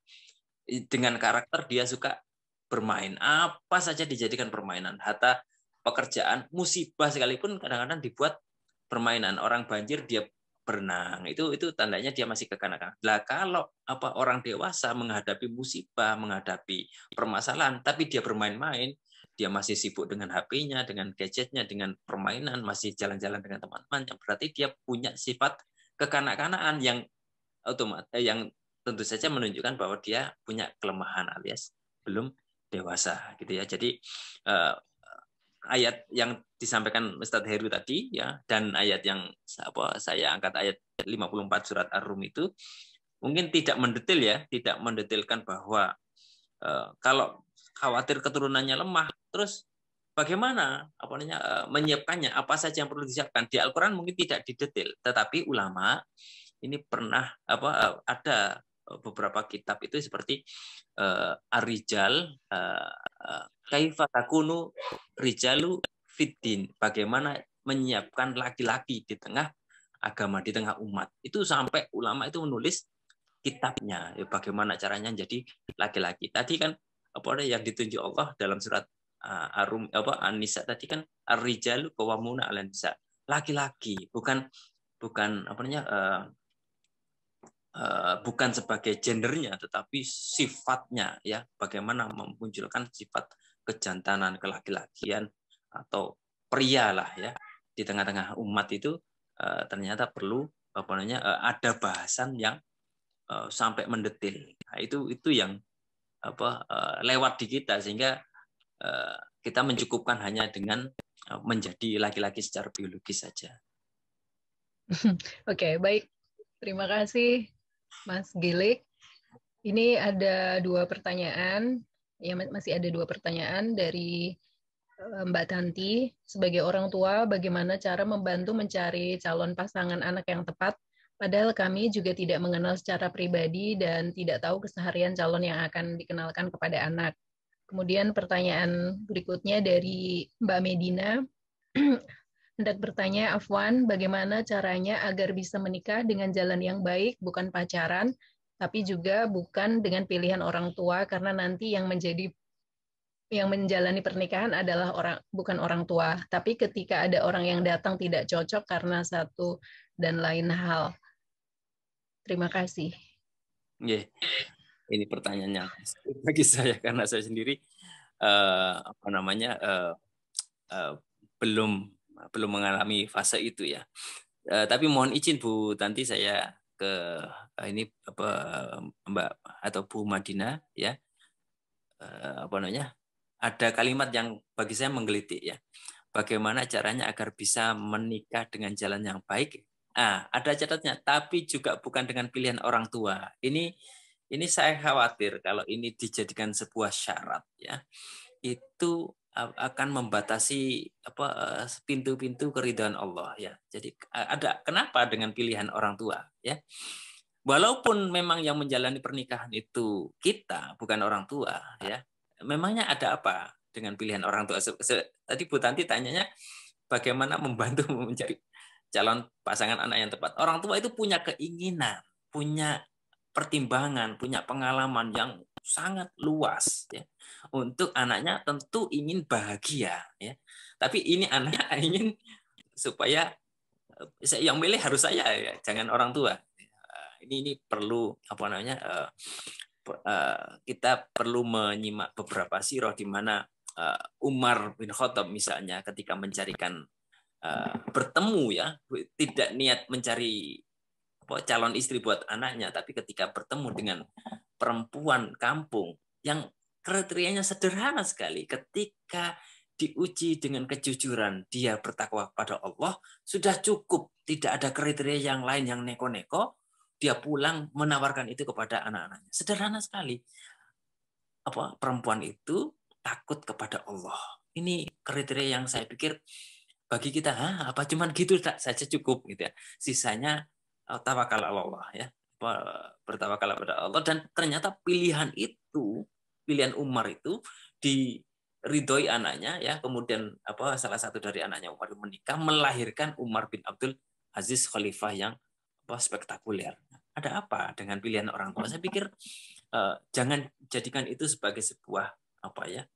Dengan karakter dia suka bermain, apa saja dijadikan permainan. Hatta pekerjaan musibah sekalipun kadang-kadang dibuat permainan. Orang banjir dia berenang, itu tandanya dia masih kekanak-kanakan. Lah kalau orang dewasa menghadapi musibah, menghadapi permasalahan, tapi dia bermain-main, dia masih sibuk dengan HP-nya, dengan gadgetnya, dengan permainan, masih jalan-jalan dengan teman-teman, berarti dia punya sifat kekanak-kanakan yang yang tentu saja menunjukkan bahwa dia punya kelemahan alias belum dewasa gitu ya. Jadi ayat yang disampaikan Ustadz Heru tadi ya, dan ayat yang saya angkat ayat 54 surat Ar-Rum itu mungkin tidak mendetail ya, tidak mendetailkan bahwa kalau khawatir keturunannya lemah, terus bagaimana menyiapkannya, apa saja yang perlu disiapkan. Di Al-Qur'an mungkin tidak didetail, tetapi ulama ini pernah ada beberapa kitab itu seperti Ar-Rijal, Kaifa takunu rijalu fiddin, bagaimana menyiapkan laki-laki di tengah agama, di tengah umat. Itu sampai ulama itu menulis kitabnya, ya, bagaimana caranya jadi laki-laki. Tadi kan yang ditunjuk Allah dalam surat Ar-Rum An-Nisa tadi kan ar-rijalu qawwamuna 'alan nisa. Laki-laki, bukan bukan sebagai gendernya, tetapi sifatnya ya, bagaimana memunculkan sifat kejantanan, kelaki-lakian atau pria lah ya di tengah-tengah umat itu. Ternyata perlu ada bahasan yang sampai mendetil. Nah, itu yang lewat di kita, sehingga kita mencukupkan hanya dengan menjadi laki-laki secara biologis saja. Oke, baik. Terima kasih, Mas Gilik. Ini ada 2 pertanyaan. Ya, masih ada 2 pertanyaan dari Mbak Tanti. Sebagai orang tua, bagaimana cara membantu mencari calon pasangan anak yang tepat? Padahal kami juga tidak mengenal secara pribadi dan tidak tahu keseharian calon yang akan dikenalkan kepada anak. Kemudian pertanyaan berikutnya dari Mbak Medina. Hendak bertanya, Afwan, bagaimana caranya agar bisa menikah dengan jalan yang baik, bukan pacaran, tapi juga bukan dengan pilihan orang tua, karena nanti yang menjalani pernikahan adalah bukan orang tua. Tapi ketika ada orang yang datang tidak cocok karena satu dan lain hal. Terima kasih. Yeah. Ini pertanyaannya bagi saya karena saya sendiri belum mengalami fase itu ya. Tapi mohon izin Bu Tanti, saya ke ini Mbak atau Bu Madina ya. Ada kalimat yang bagi saya menggelitik ya. Bagaimana caranya agar bisa menikah dengan jalan yang baik? Ada catatnya, tapi juga bukan dengan pilihan orang tua. Ini saya khawatir kalau ini dijadikan sebuah syarat ya. Itu akan membatasi pintu-pintu keridhaan Allah ya. Jadi ada kenapa dengan pilihan orang tua ya? Walaupun memang yang menjalani pernikahan itu kita, bukan orang tua ya. Memangnya ada apa dengan pilihan orang tua? Tadi Bu Tanti tanyanya bagaimana membantu mencari calon pasangan anak yang tepat. Orang tua itu punya keinginan, punya pertimbangan, punya pengalaman yang sangat luas ya. Untuk anaknya tentu ingin bahagia ya. Tapi ini anak ingin supaya yang milih harus saya ya, jangan orang tua. Ini perlu kita perlu menyimak beberapa sirah di mana Umar bin Khattab misalnya ketika mencarikan bertemu ya, tidak niat mencari calon istri buat anaknya, tapi ketika bertemu dengan perempuan kampung yang kriterianya sederhana sekali, ketika diuji dengan kejujuran, dia bertakwa pada Allah, sudah cukup, tidak ada kriteria yang lain yang neko-neko, dia pulang menawarkan itu kepada anak-anaknya. Sederhana sekali. Perempuan itu takut kepada Allah. Ini kriteria yang saya pikir bagi kita, apa cuman gitu saja cukup gitu ya. Sisanya tawakal Allah ya. Bertawakal kepada Allah, dan ternyata pilihan Umar itu diridhoi anaknya ya. Kemudian salah satu dari anaknya Umar menikah, melahirkan Umar bin Abdul Aziz, khalifah yang spektakuler. Ada apa dengan pilihan orang tua? Saya pikir jangan jadikan itu sebagai sebuah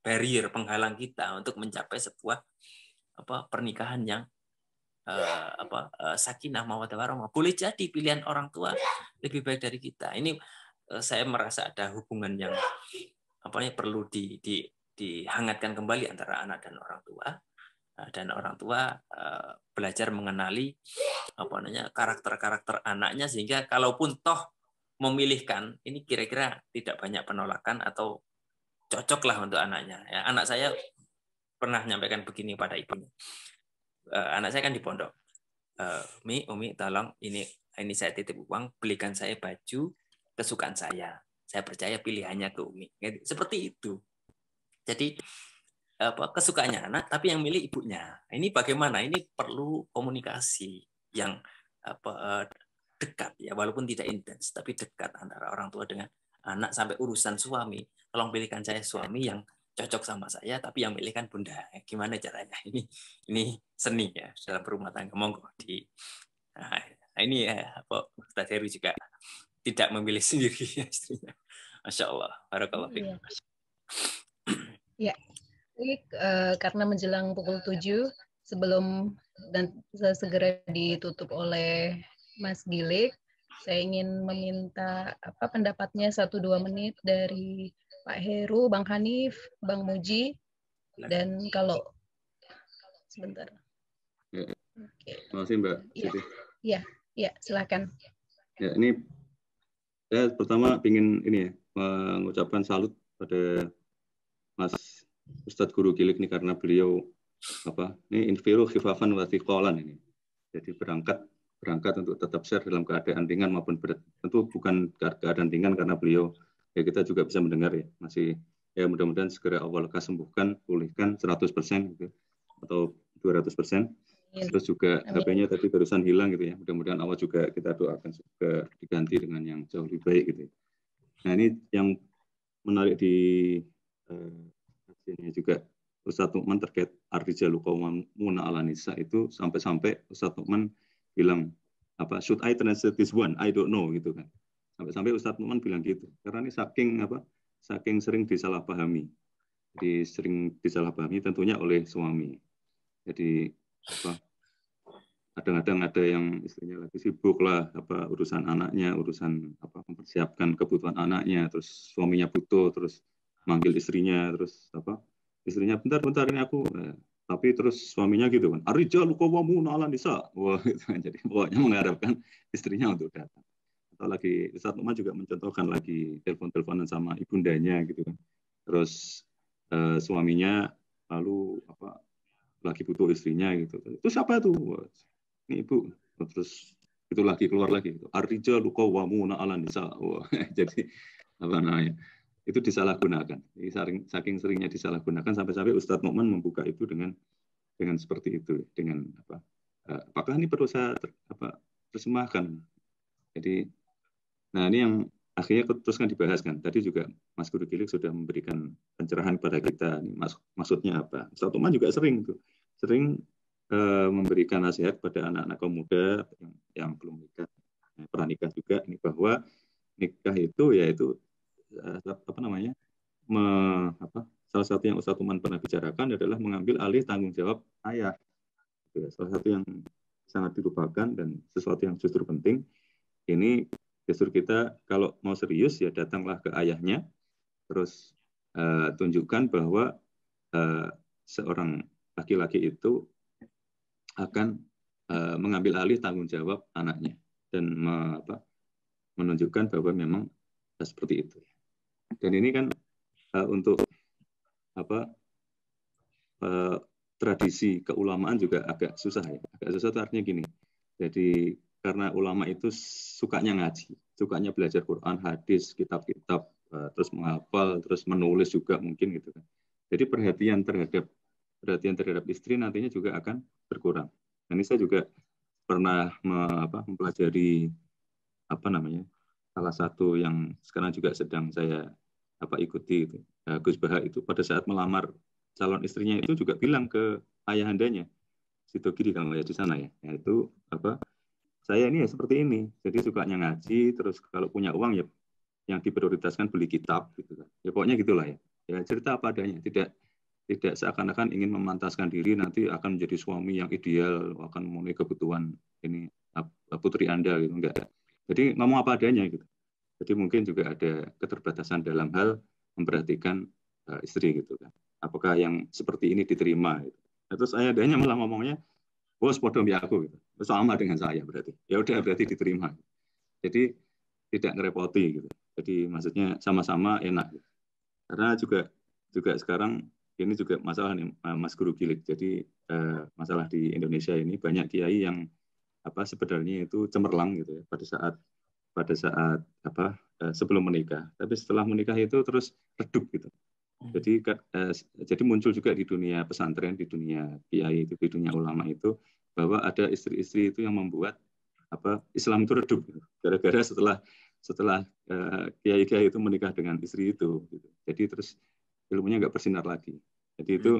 barrier penghalang kita untuk mencapai sebuah pernikahan yang sakinah mawaddah warahmah. Boleh jadi pilihan orang tua lebih baik dari kita. Ini saya merasa ada hubungan yang perlu dihangatkan kembali antara anak dan orang tua. Dan orang tua belajar mengenali karakter-karakter anaknya, sehingga kalaupun toh memilihkan, ini kira-kira tidak banyak penolakan atau cocoklah untuk anaknya. Ya, anak saya pernah menyampaikan begini pada ibunya. Anak saya kan di pondok. Umi, tolong ini saya titip uang, belikan saya baju kesukaan saya. Saya percaya pilihannya ke Umi. Seperti itu. Jadi kesukaannya anak, tapi yang milih ibunya. Ini bagaimana? Ini perlu komunikasi yang dekat ya, walaupun tidak intens, tapi dekat antara orang tua dengan anak. Sampai urusan suami, tolong pilihkan saya suami yang cocok sama saya, tapi yang milihkan bunda. Gimana caranya? Ini seni ya dalam berumah tangga. Monggo ini Ustaz Heru juga tidak memilih sendiri ya istrinya. Masya Allah, barakallah. Ya. Karena menjelang pukul 7, sebelum dan segera ditutup oleh Mas Gilik, saya ingin meminta pendapatnya 1-2 menit dari Pak Heru, Bang Hanif, Bang Muji, dan kalau sebentar. Oke. Terima kasih Mbak Siti. Ya, silakan. Ya, ini saya pertama ingin mengucapkan salut pada Mas Ustadz Guru Gilik ini, karena beliau ini infiru khifafan wa thiqalan ini. Jadi berangkat untuk tetap share dalam keadaan ringan maupun berat. Tentu bukan keadaan ringan karena beliau ya kita juga bisa mendengar ya masih ya mudah-mudahan segera Allah lekas sembuhkan, pulihkan 100% gitu atau 200%. Terus juga HP-nya tadi barusan hilang gitu ya. Mudah-mudahan Allah juga kita doakan juga diganti dengan yang jauh lebih baik gitu. Nah ini yang menarik di hasilnya juga Ustadz Nu'man terkait ar-rijalu qawwamuna 'alan nisa itu sampai-sampai Ustadz Nu'man bilang should I translate this one? I don't know gitu kan. Sampai-sampai Ustadz Nu'man bilang gitu. Karena ini saking sering disalahpahami. Jadi sering disalahpahami tentunya oleh suami. Jadi kadang-kadang ada yang istrinya lagi sibuk lah urusan anaknya, urusan mempersiapkan kebutuhan anaknya, terus suaminya butuh, terus manggil istrinya, terus istrinya bentar ini aku tapi terus suaminya gitu kan, ar-rijalu qawwamuna 'alan nisa. Wah gitu kan. Jadi pokoknya mengharapkan istrinya untuk datang. Atau lagi Ustadz Nu'man juga mencontohkan lagi telepon-teleponan sama ibundanya gitu kan. Terus suaminya lalu lagi butuh istrinya gitu. Itu siapa tuh? Ini ibu. Terus itu lagi keluar lagi gitu. Ar-rijalu qawwamuna 'alan nisa. Wah, jadi itu disalahgunakan. Jadi saking seringnya disalahgunakan sampai-sampai Ustadz Nu'man membuka itu dengan seperti itu, dengan apakah ini perlu saya terjemahkan. Jadi nah ini yang akhirnya teruskan dibahas kan. Tadi juga Mas Guru Gilik sudah memberikan pencerahan pada kita. Maksudnya apa? Ustadz Nu'man juga sering memberikan nasihat pada anak-anak kaum muda yang belum nikah, pranikah juga ini bahwa nikah itu yaitu salah satu yang Ustadz Nu'man pernah bicarakan adalah mengambil alih tanggung jawab ayah. Salah satu yang sangat dilupakan dan sesuatu yang justru penting. Ini justru kita kalau mau serius ya datanglah ke ayahnya, terus tunjukkan bahwa seorang laki-laki itu akan mengambil alih tanggung jawab anaknya dan menunjukkan bahwa memang seperti itu. Dan ini kan untuk tradisi keulamaan juga agak susah ya. Agak susah itu artinya gini. Jadi karena ulama itu sukanya ngaji, sukanya belajar Quran, hadis, kitab-kitab, terus menghafal, terus menulis juga mungkin gitu kan. Jadi perhatian terhadap istri nantinya juga akan berkurang. Dan ini saya juga pernah mempelajari salah satu yang sekarang juga sedang saya ikuti itu. Gus Baha itu pada saat melamar calon istrinya itu juga bilang ke ayahandanya, Sidogiri kalau ya di sana ya, yaitu saya ini ya seperti ini, jadi sukanya ngaji, terus kalau punya uang ya yang diprioritaskan beli kitab gitu kan. Ya pokoknya gitulah ya. Ya cerita apa adanya, tidak seakan-akan ingin memantaskan diri nanti akan menjadi suami yang ideal, akan memenuhi kebutuhan ini putri Anda gitu, enggak. Jadi ngomong apa adanya gitu. Jadi mungkin juga ada keterbatasan dalam hal memperhatikan istri gitu kan. Apakah yang seperti ini diterima gitu. Nah, terus ayahnya malah ngomongnya, bos podo mbak aku gitu. Sama dengan saya berarti. Ya udah berarti diterima. Jadi tidak ngerepoti gitu. Jadi maksudnya sama-sama enak gitu. Karena juga sekarang ini juga masalah nih Mas Guru Gilik. Jadi masalah di Indonesia ini banyak kiai yang sebenarnya itu cemerlang gitu ya pada saat sebelum menikah. Tapi setelah menikah itu terus redup gitu. Jadi muncul juga di dunia pesantren, di dunia kiai itu, di dunia ulama itu bahwa ada istri-istri itu yang membuat Islam itu redup gitu. Gara-gara setelah kiai-kiai itu menikah dengan istri itu gitu. Jadi terus ilmunya nggak bersinar lagi. Jadi itu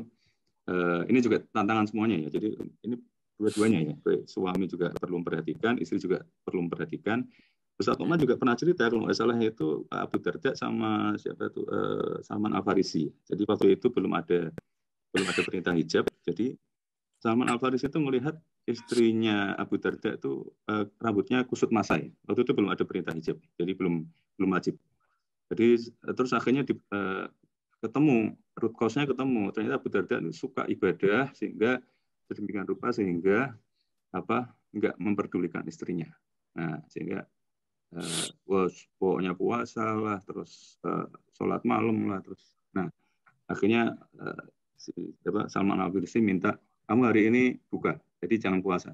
ini juga tantangan semuanya ya. Jadi ini dua-duanya ya. Suami juga perlu memperhatikan, istri juga perlu memperhatikan. Ustadz Nu'man juga pernah cerita kalau nggak salah itu Abu Darda sama siapa tuh Salman Al-Farisi. Jadi waktu itu belum ada perintah hijab. Jadi Salman Al-Farisi itu melihat istrinya Abu Darda itu rambutnya kusut masai. Waktu itu belum ada perintah hijab. Jadi belum wajib. Jadi terus akhirnya ketemu root cause-nya ketemu. Ternyata Abu Darda suka ibadah sehingga sedemikian rupa sehingga nggak memperdulikan istrinya. Nah, sehingga pokoknya puasa lah, terus sholat malam lah, terus. Nah, akhirnya Salman Al-Farisi minta, kamu hari ini buka, jadi jangan puasa.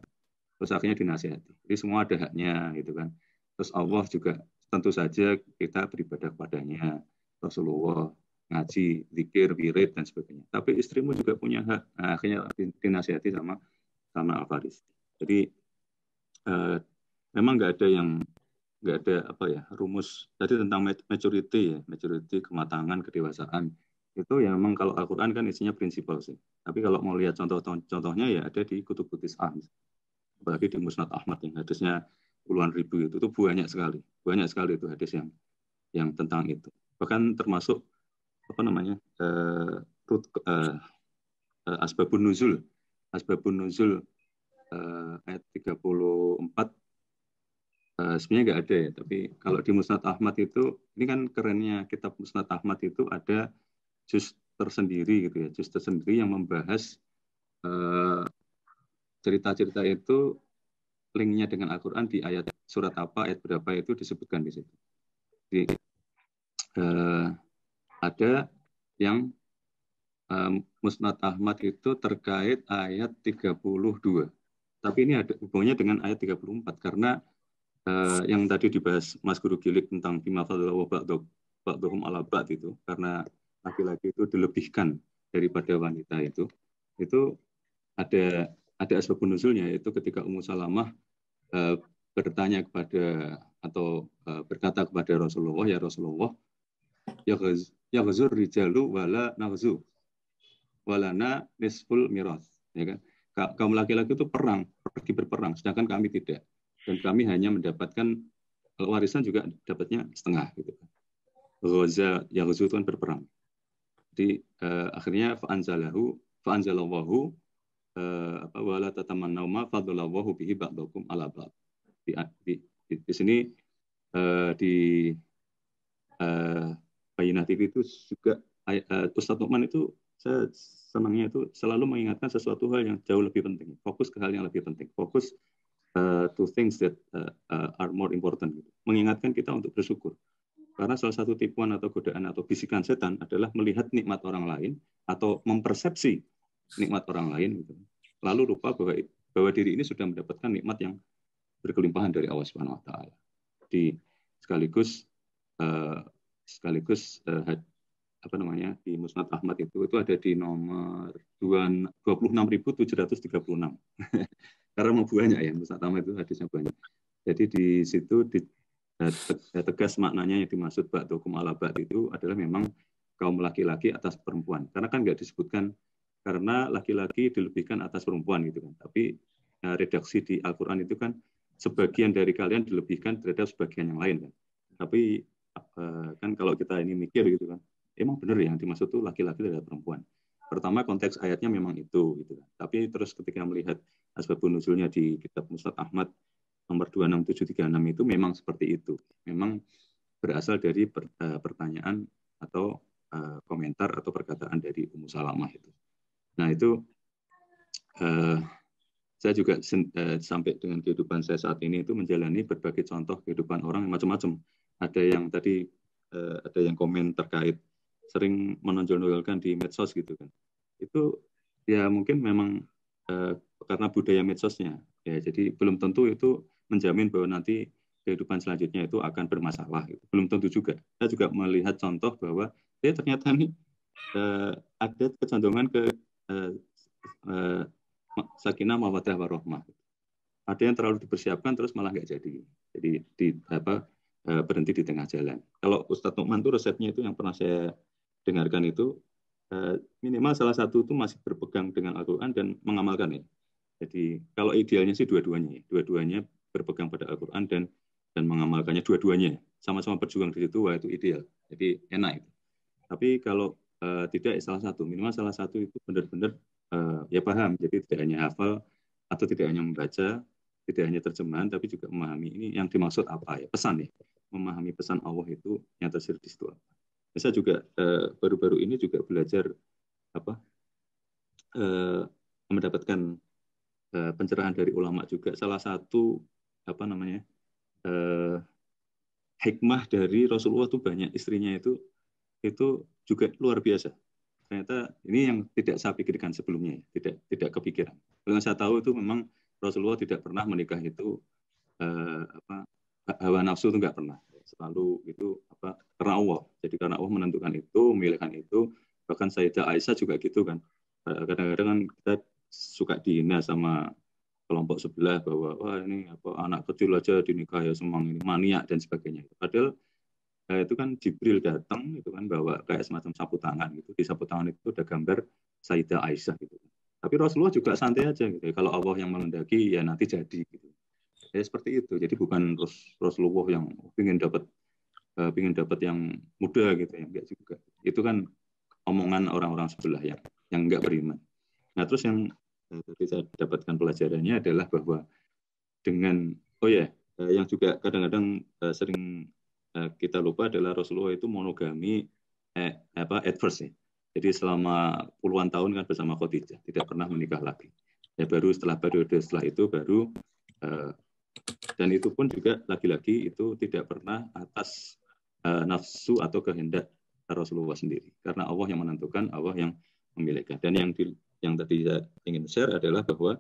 Terus akhirnya dinasihati. Jadi semua ada haknya gitu kan. Terus Allah juga tentu saja kita beribadah kepadanya. Rasulullah ngaji, zikir, wirid dan sebagainya. Tapi istrimu juga punya hak. Nah, akhirnya dinasihati sama Al-Farisi. Jadi memang nggak ada apa ya rumus. Tadi tentang maturity ya, maturity, kematangan, kedewasaan. Itu ya memang kalau Al-Quran kan isinya prinsipal sih. Tapi kalau mau lihat contohnya ya ada di Kutub Tis'ah. Apalagi di Musnad Ahmad yang hadisnya puluhan ribu itu banyak sekali itu hadis yang tentang itu. Bahkan termasuk apa namanya asbabun nuzul ayat 34 sebenarnya nggak ada ya, tapi kalau di Musnad Ahmad itu, ini kan kerennya kitab Musnad Ahmad itu ada juz tersendiri gitu ya, juz tersendiri yang membahas cerita-cerita itu linknya dengan Al-Quran di ayat surat apa, ayat berapa itu disebutkan di situ. Jadi ada yang Musnad Ahmad itu terkait ayat 32. Tapi ini ada hubungannya dengan ayat 34 karena yang tadi dibahas Mas Guru Gilik tentang bima fadlallahu ba'dhum ala ba'd itu, karena laki-laki itu dilebihkan daripada wanita itu ada asbabun nuzulnya, yaitu ketika Ummu Salamah bertanya kepada atau berkata kepada Rasulullah, ya Rasulullah, ya ghazur rijalu wala naghzu walana nisful miras, ya kan? Kaum laki-laki itu pergi berperang, sedangkan kami tidak, dan kami hanya mendapatkan warisan juga dapatnya setengah gitu kan. Ghaza ya ghazur itu kan berperang. Jadi akhirnya fa'anzalallahu wala tatamannaw ma fadlallahu bihi ba'dakum ala ba'd. Di sini di Bayyinah TV itu juga Ustadz Nu'man itu saya senangnya itu selalu mengingatkan sesuatu hal yang jauh lebih penting, fokus ke hal yang lebih penting, fokus to things that are more important, gitu. Mengingatkan kita untuk bersyukur, karena salah satu tipuan atau godaan atau bisikan setan adalah melihat nikmat orang lain atau mempersepsi nikmat orang lain, gitu. Lalu lupa bahwa diri ini sudah mendapatkan nikmat yang berkelimpahan dari Allah Subhanahu Wa Taala. Di sekaligus apa namanya, di Musnad Ahmad itu ada di nomor 26.736 karena mau banyak ya, Musnad Ahmad itu hadisnya banyak. Jadi di situ tegas maknanya yang dimaksud ba'dukum ala ba'd itu adalah memang kaum laki-laki atas perempuan, karena kan nggak disebutkan karena laki-laki dilebihkan atas perempuan gitu kan, tapi redaksi di Al-Quran itu kan sebagian dari kalian dilebihkan terhadap sebagian yang lain kan. Tapi kan kalau kita ini mikir gitu kan, emang benar yang dimaksud itu laki-laki terhadap perempuan. Pertama konteks ayatnya memang itu gitu kan. Tapi terus ketika melihat asbabun nuzulnya di kitab Musnad Ahmad nomor 26736 itu memang seperti itu. Memang berasal dari pertanyaan atau komentar atau perkataan dari Ummu Salamah itu. Nah itu saya juga sampai dengan kehidupan saya saat ini itu menjalani berbagai contoh kehidupan orang yang macam-macam. Ada yang tadi ada yang komen terkait sering menonjol-nonjolkan di medsos gitu kan. Itu ya mungkin memang karena budaya medsosnya. Ya, jadi belum tentu itu menjamin bahwa nanti kehidupan selanjutnya itu akan bermasalah. Gitu. Belum tentu juga. Saya juga melihat contoh bahwa ternyata nih ada kecenderungan ke sakinah mawaddah warahmah. Ada yang terlalu dipersiapkan terus malah nggak jadi. Jadi berhenti di tengah jalan. Kalau Ustadz Nu'man itu resepnya itu yang pernah saya dengarkan itu minimal salah satu itu masih berpegang dengan Al-Quran dan mengamalkan ya. Jadi kalau idealnya sih dua-duanya berpegang pada Al-Quran dan mengamalkannya dua-duanya, sama-sama berjuang di situ, wah itu ideal. Jadi enak itu. Tapi kalau tidak salah satu, minimal salah satu itu benar-benar ya paham. Jadi tidak hanya hafal atau tidak hanya membaca, tidak hanya terjemahan, tapi juga memahami ini yang dimaksud apa ya, pesan ya. Memahami pesan Allah itu yang tersirat di situ apa. Saya juga baru-baru ini juga belajar mendapatkan pencerahan dari ulama juga. Salah satu hikmah dari Rasulullah itu banyak, istrinya itu juga luar biasa. ternyata ini yang tidak saya pikirkan sebelumnya, tidak kepikiran. Yang saya tahu itu memang Rasulullah tidak pernah menikah itu hawa nafsu itu nggak pernah. Selalu itu karena Allah. Jadi karena Allah menentukan itu, memilihkan itu. Bahkan Sayyidah Aisyah juga gitu kan. Kadang-kadang kan kita suka dihina sama kelompok sebelah bahwa wah ini anak kecil aja dinikah ya semang ini maniak dan sebagainya. Padahal itu kan Jibril datang itu kan bawa kayak semacam sapu tangan gitu. Di sapu tangan itu ada gambar Sayyidah Aisyah gitu. Tapi Rasulullah juga santai aja gitu. Kalau Allah yang menghendaki ya nanti jadi gitu. Ya seperti itu. Jadi bukan Rasulullah yang ingin dapat yang muda gitu ya, enggak juga. Itu kan omongan orang-orang sebelah yang enggak beriman. Nah, terus yang tadi saya dapatkan pelajarannya adalah bahwa dengan yang juga kadang-kadang sering kita lupa adalah Rasulullah itu monogami at first ya. Jadi selama puluhan tahun kan bersama Khadijah, tidak pernah menikah lagi. Ya baru setelah periode setelah itu baru dan itu pun juga lagi-lagi itu tidak pernah atas nafsu atau kehendak Rasulullah sendiri. Karena Allah yang menentukan, Allah yang memilihkan. Dan yang tadi saya ingin share adalah bahwa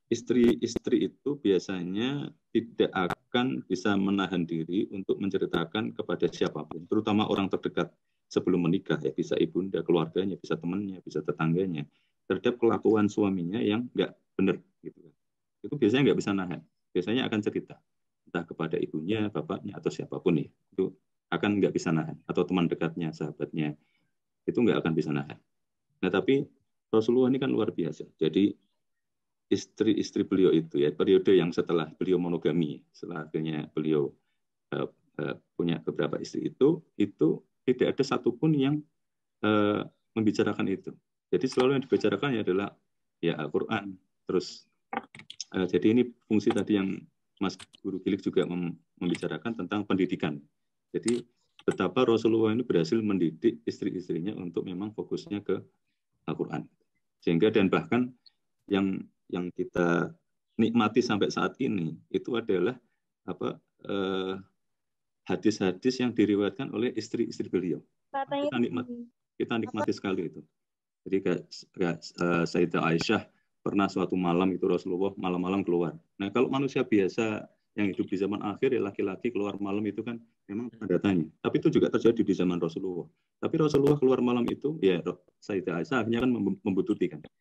istri-istri itu biasanya tidak akan bisa menahan diri untuk menceritakan kepada siapapun, terutama orang terdekat sebelum menikah, ya bisa ibunda, keluarganya, bisa temannya, bisa tetangganya, terhadap kelakuan suaminya yang nggak benar gitu. Itu biasanya nggak bisa nahan. Biasanya akan cerita entah kepada ibunya, bapaknya atau siapapun ya. Itu akan nggak bisa nahan, atau teman dekatnya, sahabatnya, itu nggak akan bisa nahan. Nah tapi Rasulullah ini kan luar biasa. Jadi istri-istri beliau itu ya periode yang setelah beliau monogami, setelah akhirnya beliau punya beberapa istri itu tidak ada satupun yang membicarakan itu. Jadi selalu yang dibicarakan adalah ya Al-Quran. Terus jadi ini fungsi tadi yang Mas Guru Gilik juga membicarakan tentang pendidikan. Jadi betapa Rasulullah ini berhasil mendidik istri-istrinya untuk memang fokusnya ke Al-Quran. Sehingga dan bahkan yang kita nikmati sampai saat ini itu adalah hadis-hadis yang diriwayatkan oleh istri-istri beliau. Kita nikmati sekali itu. Jadi kayak Sayyidah Aisyah pernah suatu malam itu Rasulullah malam-malam keluar. Nah kalau manusia biasa yang hidup di zaman akhir ya laki-laki keluar malam itu kan memang tanda tanya. Tapi itu juga terjadi di zaman Rasulullah. Tapi Rasulullah keluar malam itu ya Sayyidah Aisyah akhirnya kan membutuhkan kan.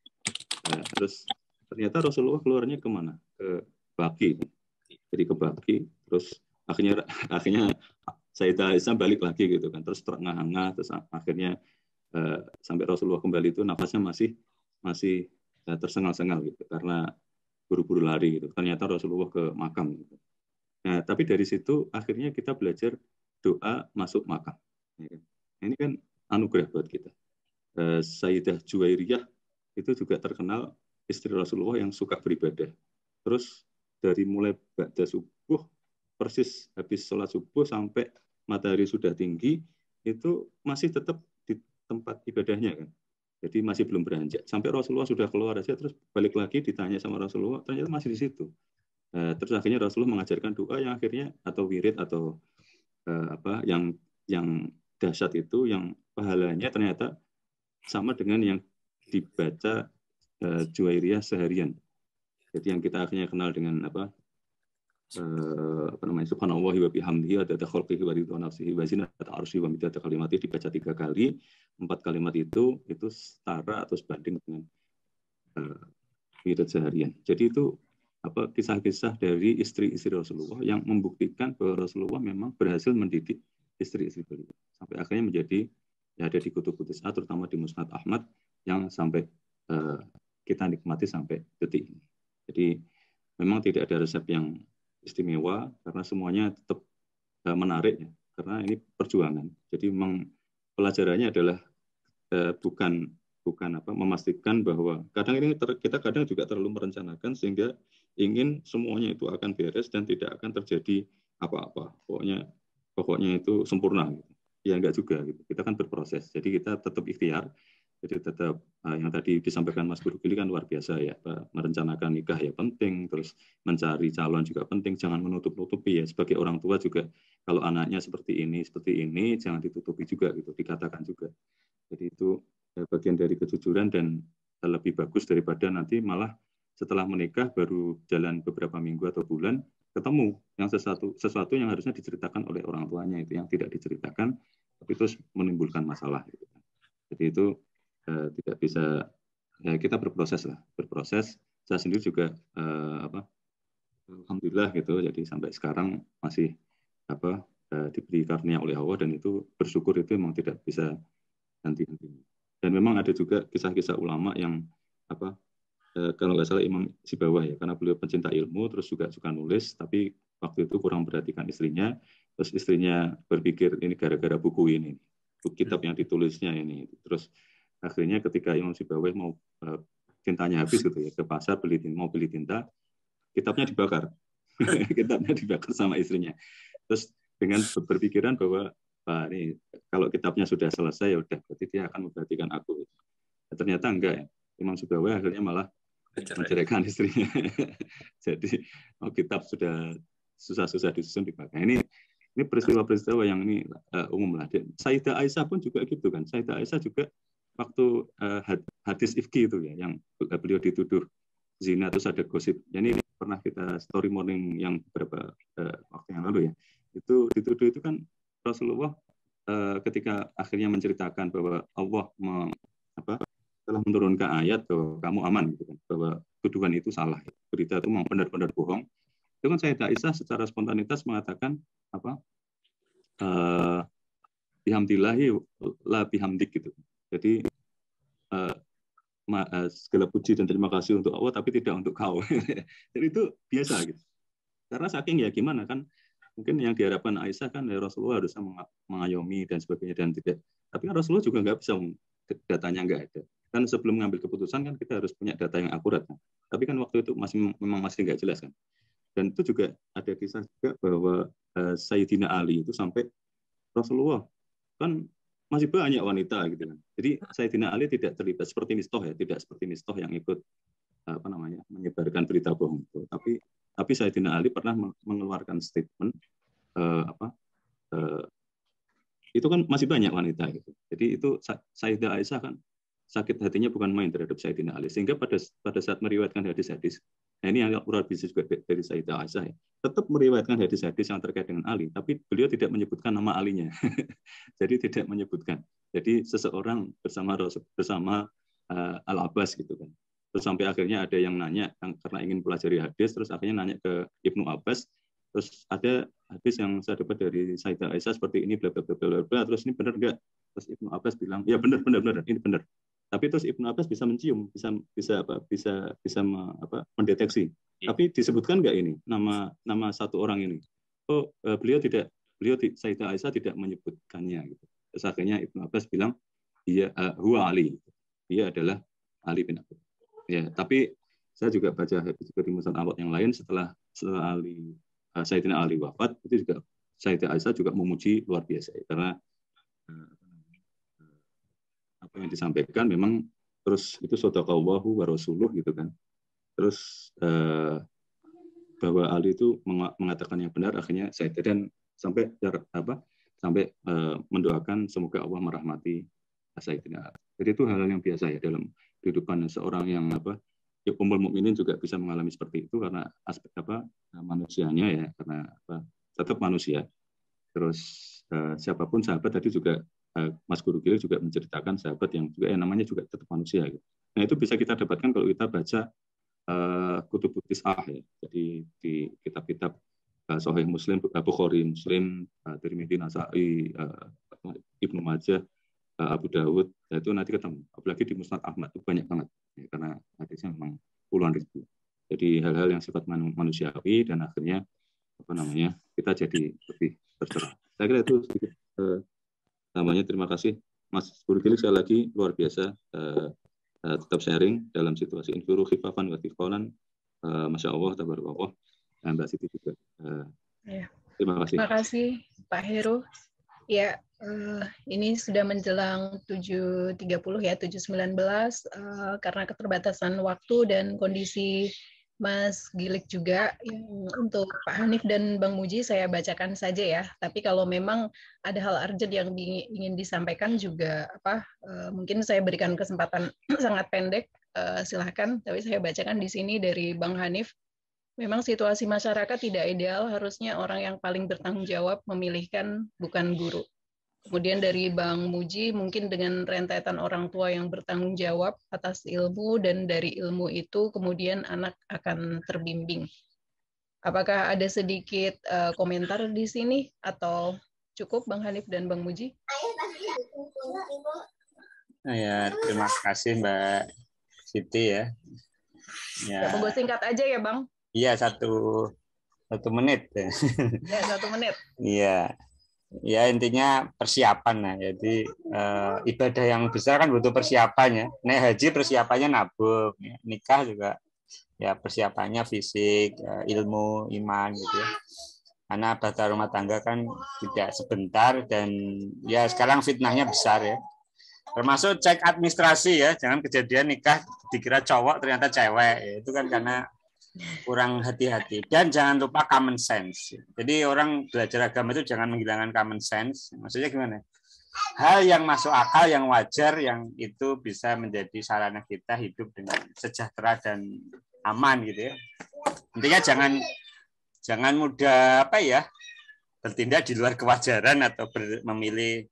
Terus ternyata Rasulullah keluarnya kemana? Ke Baqi. Jadi ke Baqi. Terus akhirnya Sayyidah Aisyah balik lagi gitu kan. Terus terengah-engah. Terus akhirnya sampai Rasulullah kembali itu nafasnya masih tersengal-sengal gitu. Karena buru-buru lari gitu. Ternyata Rasulullah ke makam gitu. Nah, tapi dari situ akhirnya kita belajar doa masuk makam. Ini kan anugerah buat kita. Sayyidah Juwairiyah itu juga terkenal istri Rasulullah yang suka beribadah. Terus dari mulai ba'da subuh, persis habis sholat subuh sampai matahari sudah tinggi, itu masih tetap di tempat ibadahnya kan. Jadi masih belum beranjak. Sampai Rasulullah sudah keluar aja, terus balik lagi ditanya sama Rasulullah, ternyata masih di situ. Terus akhirnya Rasulullah mengajarkan doa yang akhirnya atau wirid atau yang dahsyat itu, yang pahalanya ternyata sama dengan yang dibaca Juwairiyah seharian. Jadi yang kita akhirnya kenal dengan subhanallahi wa bihamdihi adada khalqihi wa ridha nafsihi wa zinata arsyihi wa midada kalimatihi dibaca 3 kali. 4 kalimat itu setara atau sebanding dengan wirid seharian. Jadi itu kisah-kisah dari istri-istri Rasulullah yang membuktikan bahwa Rasulullah memang berhasil mendidik istri-istri beliau sampai akhirnya menjadi ya ada di kutub-kutub terutama di Musnad Ahmad yang sampai kita nikmati sampai detik ini. Jadi memang tidak ada resep yang istimewa karena semuanya tetap menarik ya. Karena ini perjuangan. Jadi memang pelajarannya adalah bukan memastikan bahwa kita kadang juga terlalu merencanakan sehingga ingin semuanya itu akan beres dan tidak akan terjadi apa-apa. Pokoknya itu sempurna gitu. Ya enggak juga gitu. Kita kan berproses. Jadi kita tetap ikhtiar. Jadi tetap yang tadi disampaikan Mas Guru Gili kan luar biasa ya. Merencanakan nikah ya penting, terus mencari calon juga penting, jangan menutup-nutupi ya. Sebagai orang tua juga kalau anaknya seperti ini, jangan ditutupi juga gitu, dikatakan juga. Jadi itu bagian dari kejujuran dan lebih bagus daripada nanti malah setelah menikah baru jalan beberapa minggu atau bulan ketemu yang sesuatu yang harusnya diceritakan oleh orang tuanya itu yang tidak diceritakan tapi terus menimbulkan masalah gitu. Jadi itu tidak bisa ya kita berproses. Saya sendiri juga alhamdulillah gitu jadi sampai sekarang masih diberi karunia oleh Allah dan itu bersyukur itu memang tidak bisa henti-hentinya. Dan memang ada juga kisah-kisah ulama yang kalau nggak salah Imam Sibawah ya, karena beliau pencinta ilmu, terus juga suka nulis, tapi waktu itu kurang perhatikan istrinya, terus istrinya berpikir ini gara-gara buku ini, buku kitab yang ditulisnya ini. Terus akhirnya ketika Imam Sibawah mau tintanya habis gitu ya, ke pasar mau beli tinta, kitabnya dibakar. Kitabnya dibakar sama istrinya. Terus dengan berpikiran bahwa ini kalau kitabnya sudah selesai ya udah berarti dia akan memperhatikan aku. Ternyata enggak ya. Imam Sibawah akhirnya malah menceraikan istrinya. Jadi kitab sudah susah-susah disusun dibakar. Ini peristiwa-peristiwa yang ini umum lah. Sayyidah Aisyah pun juga gitu kan. Sayyidah Aisyah juga waktu hadis ifki itu ya, yang beliau dituduh zina terus ada gosip. Ini pernah kita story morning yang beberapa waktu yang lalu ya. Itu dituduh itu kan Rasulullah ketika akhirnya menceritakan bahwa Allah telah menurunkan ayat bahwa kamu aman gitu kan, bahwa tuduhan itu salah, berita itu memang benar-benar bohong. Itu kan Sayyidah Aisyah secara spontanitas mengatakan bihamdillahi la bihamdik gitu. Jadi segala puji dan terima kasih untuk Allah tapi tidak untuk kau. Jadi itu biasa gitu. Karena saking ya gimana kan, mungkin yang diharapkan Aisyah kan ya Rasulullah harusnya mengayomi dan sebagainya dan tidak. Tapi kan Rasulullah juga nggak bisa, datanya nggak ada. Kan sebelum mengambil keputusan kan kita harus punya data yang akurat kan. Tapi kan waktu itu memang masih nggak jelas kan. Dan itu juga ada kisah juga bahwa Sayyidina Ali itu sampai Rasulullah kan masih banyak wanita gitu kan. Jadi Sayyidina Ali tidak terlibat seperti Mistoh ya, tidak seperti Mistoh yang ikut menyebarkan berita bohong itu. Tapi Sayyidina Ali pernah mengeluarkan statement itu kan masih banyak wanita gitu. Jadi itu Sayyidah Aisyah kan sakit hatinya bukan main terhadap Sayyidina Ali, sehingga pada saat meriwayatkan hadis-hadis, nah ini yang luar biasa juga dari Sayyidah Aisyah ya, tetap meriwayatkan hadis-hadis yang terkait dengan Ali, tapi beliau tidak menyebutkan nama alinya. Jadi tidak menyebutkan. Jadi seseorang bersama Al-Abbas gitu kan. Terus sampai akhirnya ada yang nanya karena ingin pelajari hadis, terus akhirnya nanya ke Ibnu Abbas, terus ada hadis yang saya dapat dari Sayyidah Aisyah seperti ini bla bla bla bla bla, terus ini benar enggak? Terus Ibnu Abbas bilang, ya benar ini benar. Tapi terus Ibnu Abbas bisa mencium, bisa mendeteksi. Tapi disebutkan nggak ini nama satu orang ini? Sayyidah Aisyah tidak menyebutkannya. Gitu. Terus akhirnya Ibnu Abbas bilang, dia huwa Ali, dia adalah Ali bin Abi. Ya, tapi saya juga baca hadis dari Musnad Ahmad yang lain setelah Sayyidina Ali wafat, itu juga Sayyidah Aisyah juga memuji luar biasa karena apa yang disampaikan memang terus itu shadaqallahu wa rasuluh gitu kan. Terus bahwa Ali itu mengatakan yang benar, akhirnya Sayyidah dan sampai mendoakan semoga Allah merahmati Sayyidina. Jadi itu hal yang biasa ya dalam kehidupan seorang yang Ummul Mukminin juga bisa mengalami seperti itu karena aspek manusianya ya, karena tetap manusia. Terus siapapun sahabat tadi juga Mas Guru Gilir juga menceritakan sahabat yang juga namanya juga tetap manusia gitu. Nah itu bisa kita dapatkan kalau kita baca Kutubut Tis'ah ya. Jadi di kitab-kitab Sahih Muslim, Bukhari, Muslim, Tirmidzi, Nasa'i, Ibnu Majah, Abu Dawud, itu nanti ketemu. Apalagi di Musnad Ahmad itu banyak banget ya, karena hadisnya memang puluhan ribu. Jadi hal-hal yang sifat manusiawi dan akhirnya kita jadi lebih tercerah. Saya kira itu sedikit terima kasih Mas Guru Gilir sekali lagi luar biasa tetap sharing dalam situasi infiru khifafan wa thiqalan. Masya Allah, tabarakallah. Dan Mbak Siti juga. Terima kasih. Terima kasih Pak Heru. Ya, ini sudah menjelang 7.30 ya, 7.19 karena keterbatasan waktu dan kondisi Mas Gilik juga. Yang untuk Pak Hanif dan Bang Muji saya bacakan saja ya. Tapi kalau memang ada hal urgent yang ingin disampaikan juga mungkin saya berikan kesempatan sangat pendek. Silahkan. Tapi saya bacakan di sini dari Bang Hanif. Memang situasi masyarakat tidak ideal. Harusnya orang yang paling bertanggung jawab memilihkan bukan guru. Kemudian dari Bang Muji, mungkin dengan rentetan orang tua yang bertanggung jawab atas ilmu, dan dari ilmu itu kemudian anak akan terbimbing. Apakah ada sedikit komentar di sini, atau cukup Bang Hanif dan Bang Muji? Ya, terima kasih Mbak Siti ya. Ya, monggo singkat aja ya Bang. Iya, satu menit. Ya, 1 menit. Iya. Ya intinya persiapan lah. Jadi ibadah yang besar kan butuh persiapannya. Naik haji persiapannya nabung, ya. Nikah juga ya persiapannya fisik, ilmu, iman gitu ya. Karena bahtera rumah tangga kan tidak sebentar dan ya sekarang fitnahnya besar ya. Termasuk cek administrasi ya, jangan kejadian nikah dikira cowok ternyata cewek. Ya, itu kan karena kurang hati-hati. Dan jangan lupa common sense. Jadi orang belajar agama itu jangan menghilangkan common sense. Maksudnya gimana? Hal yang masuk akal, yang wajar, yang itu bisa menjadi sarana kita hidup dengan sejahtera dan aman gitu ya. Intinya jangan mudah bertindak di luar kewajaran atau memilih.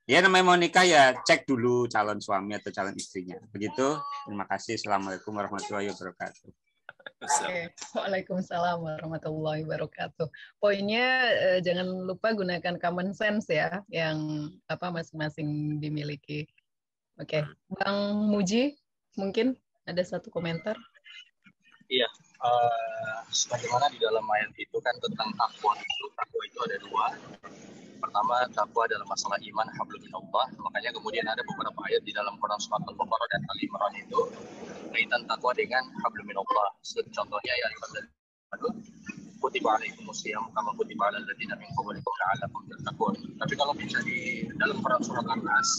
Ya namanya mau nikah ya cek dulu calon suami atau calon istrinya. Begitu. Terima kasih. Assalamualaikum warahmatullahi wabarakatuh. Oke. Waalaikumsalam warahmatullahi wabarakatuh. Poinnya jangan lupa gunakan common sense ya, yang masing-masing dimiliki. Oke, Bang Muji, mungkin ada satu komentar. Iya, sebagaimana di dalam ayat itu kan tentang takwa itu ada 2. Pertama, takwa dalam masalah iman, hablum minallah. Makanya kemudian ada beberapa ayat di dalam Quran surat Al-Baqarah dan Al-Imran itu kaitan takwa dengan hablum minallah. Contohnya ya kutiba alaikumus syiyam kama kutiba alal ladzina min qablikum la'allakum tattaqun. Tapi kalau bisa di dalam Quran surat An-Nas,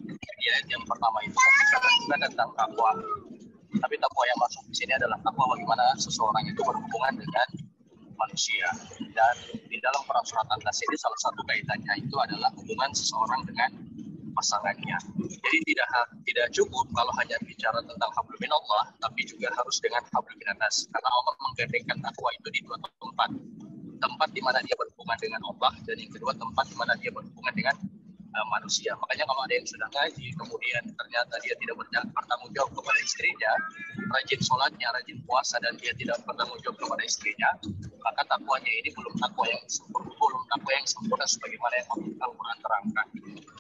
di ayat yang pertama itu bicara juga tentang takwa. Tapi takwa yang masuk di sini adalah takwa bagaimana seseorang itu berhubungan dengan manusia. Dan di dalam Quran surat An-Nas ini salah satu kaitannya itu adalah hubungan seseorang dengan pasangannya. Jadi tidak cukup kalau hanya bicara tentang hablum minallah, tapi juga harus dengan hablum minannas. Karena Allah menggandengkan takwa itu di 2 tempat. Tempat di mana dia berhubungan dengan Allah, dan yang kedua tempat di mana dia berhubungan dengan manusia. Makanya kalau ada yang sudah ngaji, kemudian ternyata dia tidak bertanggung jawab kepada istrinya, rajin sholatnya, rajin puasa, dan dia tidak bertanggung jawab kepada istrinya, maka takwanya ini belum takwa yang sempurna sebagaimana yang Al-Quran terangkan.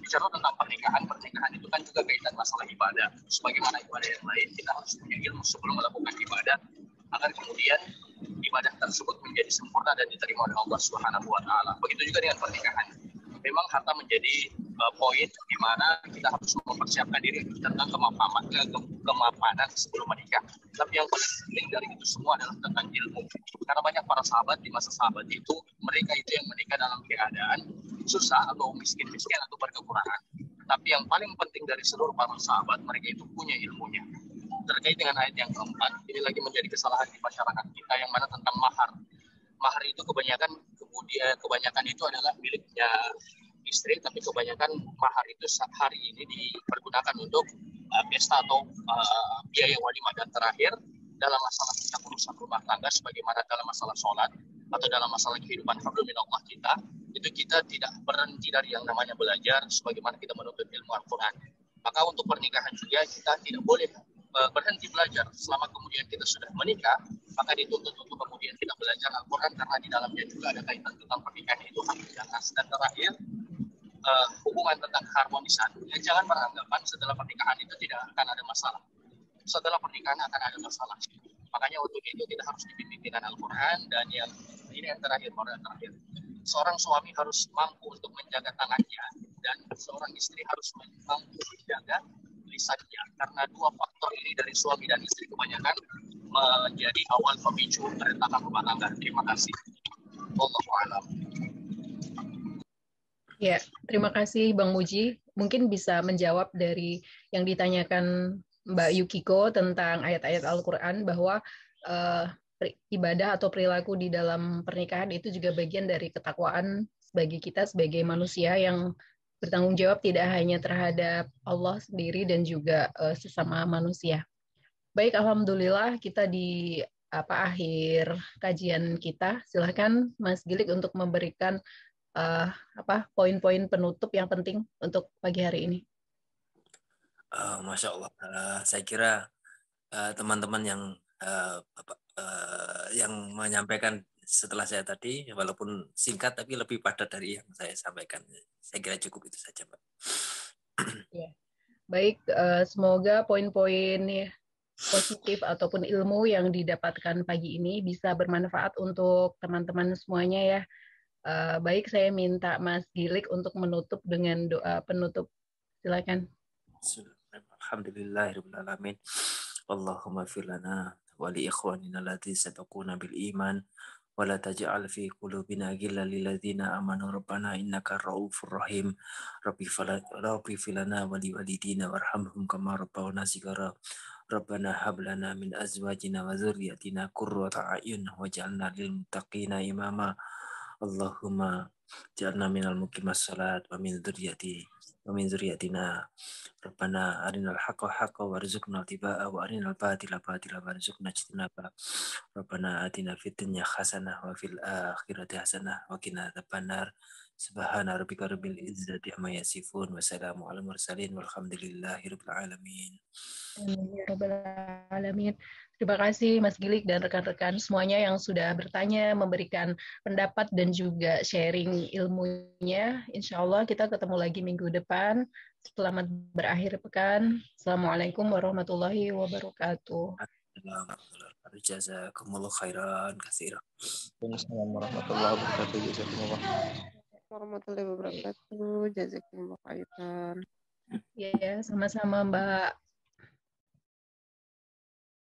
Bicara tentang pernikahan itu kan juga kaitan masalah ibadah. Sebagaimana ibadah yang lain, kita harus punya ilmu sebelum melakukan ibadah, agar kemudian ibadah tersebut menjadi sempurna dan diterima oleh Allah Subhanahu wa Ta'ala. Begitu juga dengan pernikahan. Memang harta menjadi poin di mana kita harus mempersiapkan diri tentang kemapanan sebelum menikah. Tapi yang paling penting dari itu semua adalah tentang ilmu. Karena banyak para sahabat di masa sahabat itu, mereka itu yang menikah dalam keadaan susah atau miskin-miskin atau berkekurangan. Tapi yang paling penting dari seluruh para sahabat, mereka itu punya ilmunya. Terkait dengan ayat yang keempat, ini lagi menjadi kesalahan di masyarakat kita yang mana tentang mahar. Mahar itu kebanyakan itu adalah miliknya istri, tapi kebanyakan mahar itu hari ini dipergunakan untuk pesta atau biaya walimah. Dan terakhir, dalam masalah kita urusan rumah tangga, sebagaimana dalam masalah sholat atau dalam masalah kehidupan hablum minallah kita, itu kita tidak berhenti dari yang namanya belajar, sebagaimana kita menuntut ilmu Al-Quran. Maka untuk pernikahan juga kita tidak boleh berhenti belajar. Selama kemudian kita sudah menikah, maka dituntut untuk kemudian kita belajar Al-Quran, karena di dalamnya juga ada kaitan tentang pernikahan itu harus diangkat. Dan terakhir, hubungan tentang keharmonisan, ya jangan beranggapan setelah pernikahan itu tidak akan ada masalah. Setelah pernikahan akan ada masalah. Makanya untuk itu kita harus dibimbing dengan Al-Quran. Dan ini yang terakhir, seorang suami harus mampu untuk menjaga tangannya, dan seorang istri harus mampu menjaga lisannya, karena 2 faktor ini dari suami dan istri kebanyakan menjadi awal pemicu keretakan rumah tangga. Terima kasih. Wallahu a'lam. Ya, terima kasih Bang Muji. Mungkin bisa menjawab dari yang ditanyakan Mbak Yukiko tentang ayat-ayat Al-Quran, bahwa ibadah atau perilaku di dalam pernikahan itu juga bagian dari ketakwaan bagi kita sebagai manusia yang bertanggung jawab tidak hanya terhadap Allah sendiri dan juga sesama manusia. Baik, alhamdulillah kita di akhir kajian kita. Silakan Mas Gilik untuk memberikan poin-poin penutup yang penting untuk pagi hari ini. Masya Allah, saya kira teman-teman yang menyampaikan setelah saya tadi, walaupun singkat tapi lebih padat dari yang saya sampaikan. Saya kira cukup itu saja, Pak. Ya. Baik, semoga poin-poin positif ataupun ilmu yang didapatkan pagi ini bisa bermanfaat untuk teman-teman semuanya ya. Baik, saya minta Mas Gilik untuk menutup dengan doa penutup. Silakan. Alhamdulillahirrahmanirrahim. Allahumma fir lana wa li ikhwanina allati sabaquna bil iman wa la taj'al fi qulubina ghillan lil ladzina amanu rabbana innaka ra'ufur rahim. Rabbi filana wa li walidina warhamhum kama rabbawna shighara. Rabbana hab lana min azwajina wa dzurriyyatina qurrata a'yun waj'alna lil muttaqina imama. Allahumma ja'alna minal muqimas salat wa min dzurriyyatina Rabbana arinal haqqa haqqa warzuqna tibaa wa arinal batila batila warzuqna ijtinaba. Rabbana atina fid dunya hasanah wa fil akhirati hasanah wa qina adzabannar. Subhana rabbika rabbil izzati amma yasifun wa salamun alal mursalin walhamdulillahi rabbil alamin. Amin ya rabbal alamin. Terima kasih Mas Gilik dan rekan-rekan semuanya yang sudah bertanya, memberikan pendapat dan juga sharing ilmunya. Insya Allah kita ketemu lagi minggu depan. Selamat berakhir pekan. Assalamualaikum warahmatullahi wabarakatuh. Jazakumullah khairan katsiran. Assalamualaikum warahmatullahi wabarakatuh. Warahmatullahi wabarakatuh. Jazakumullah khairan. Ya, sama-sama Mbak.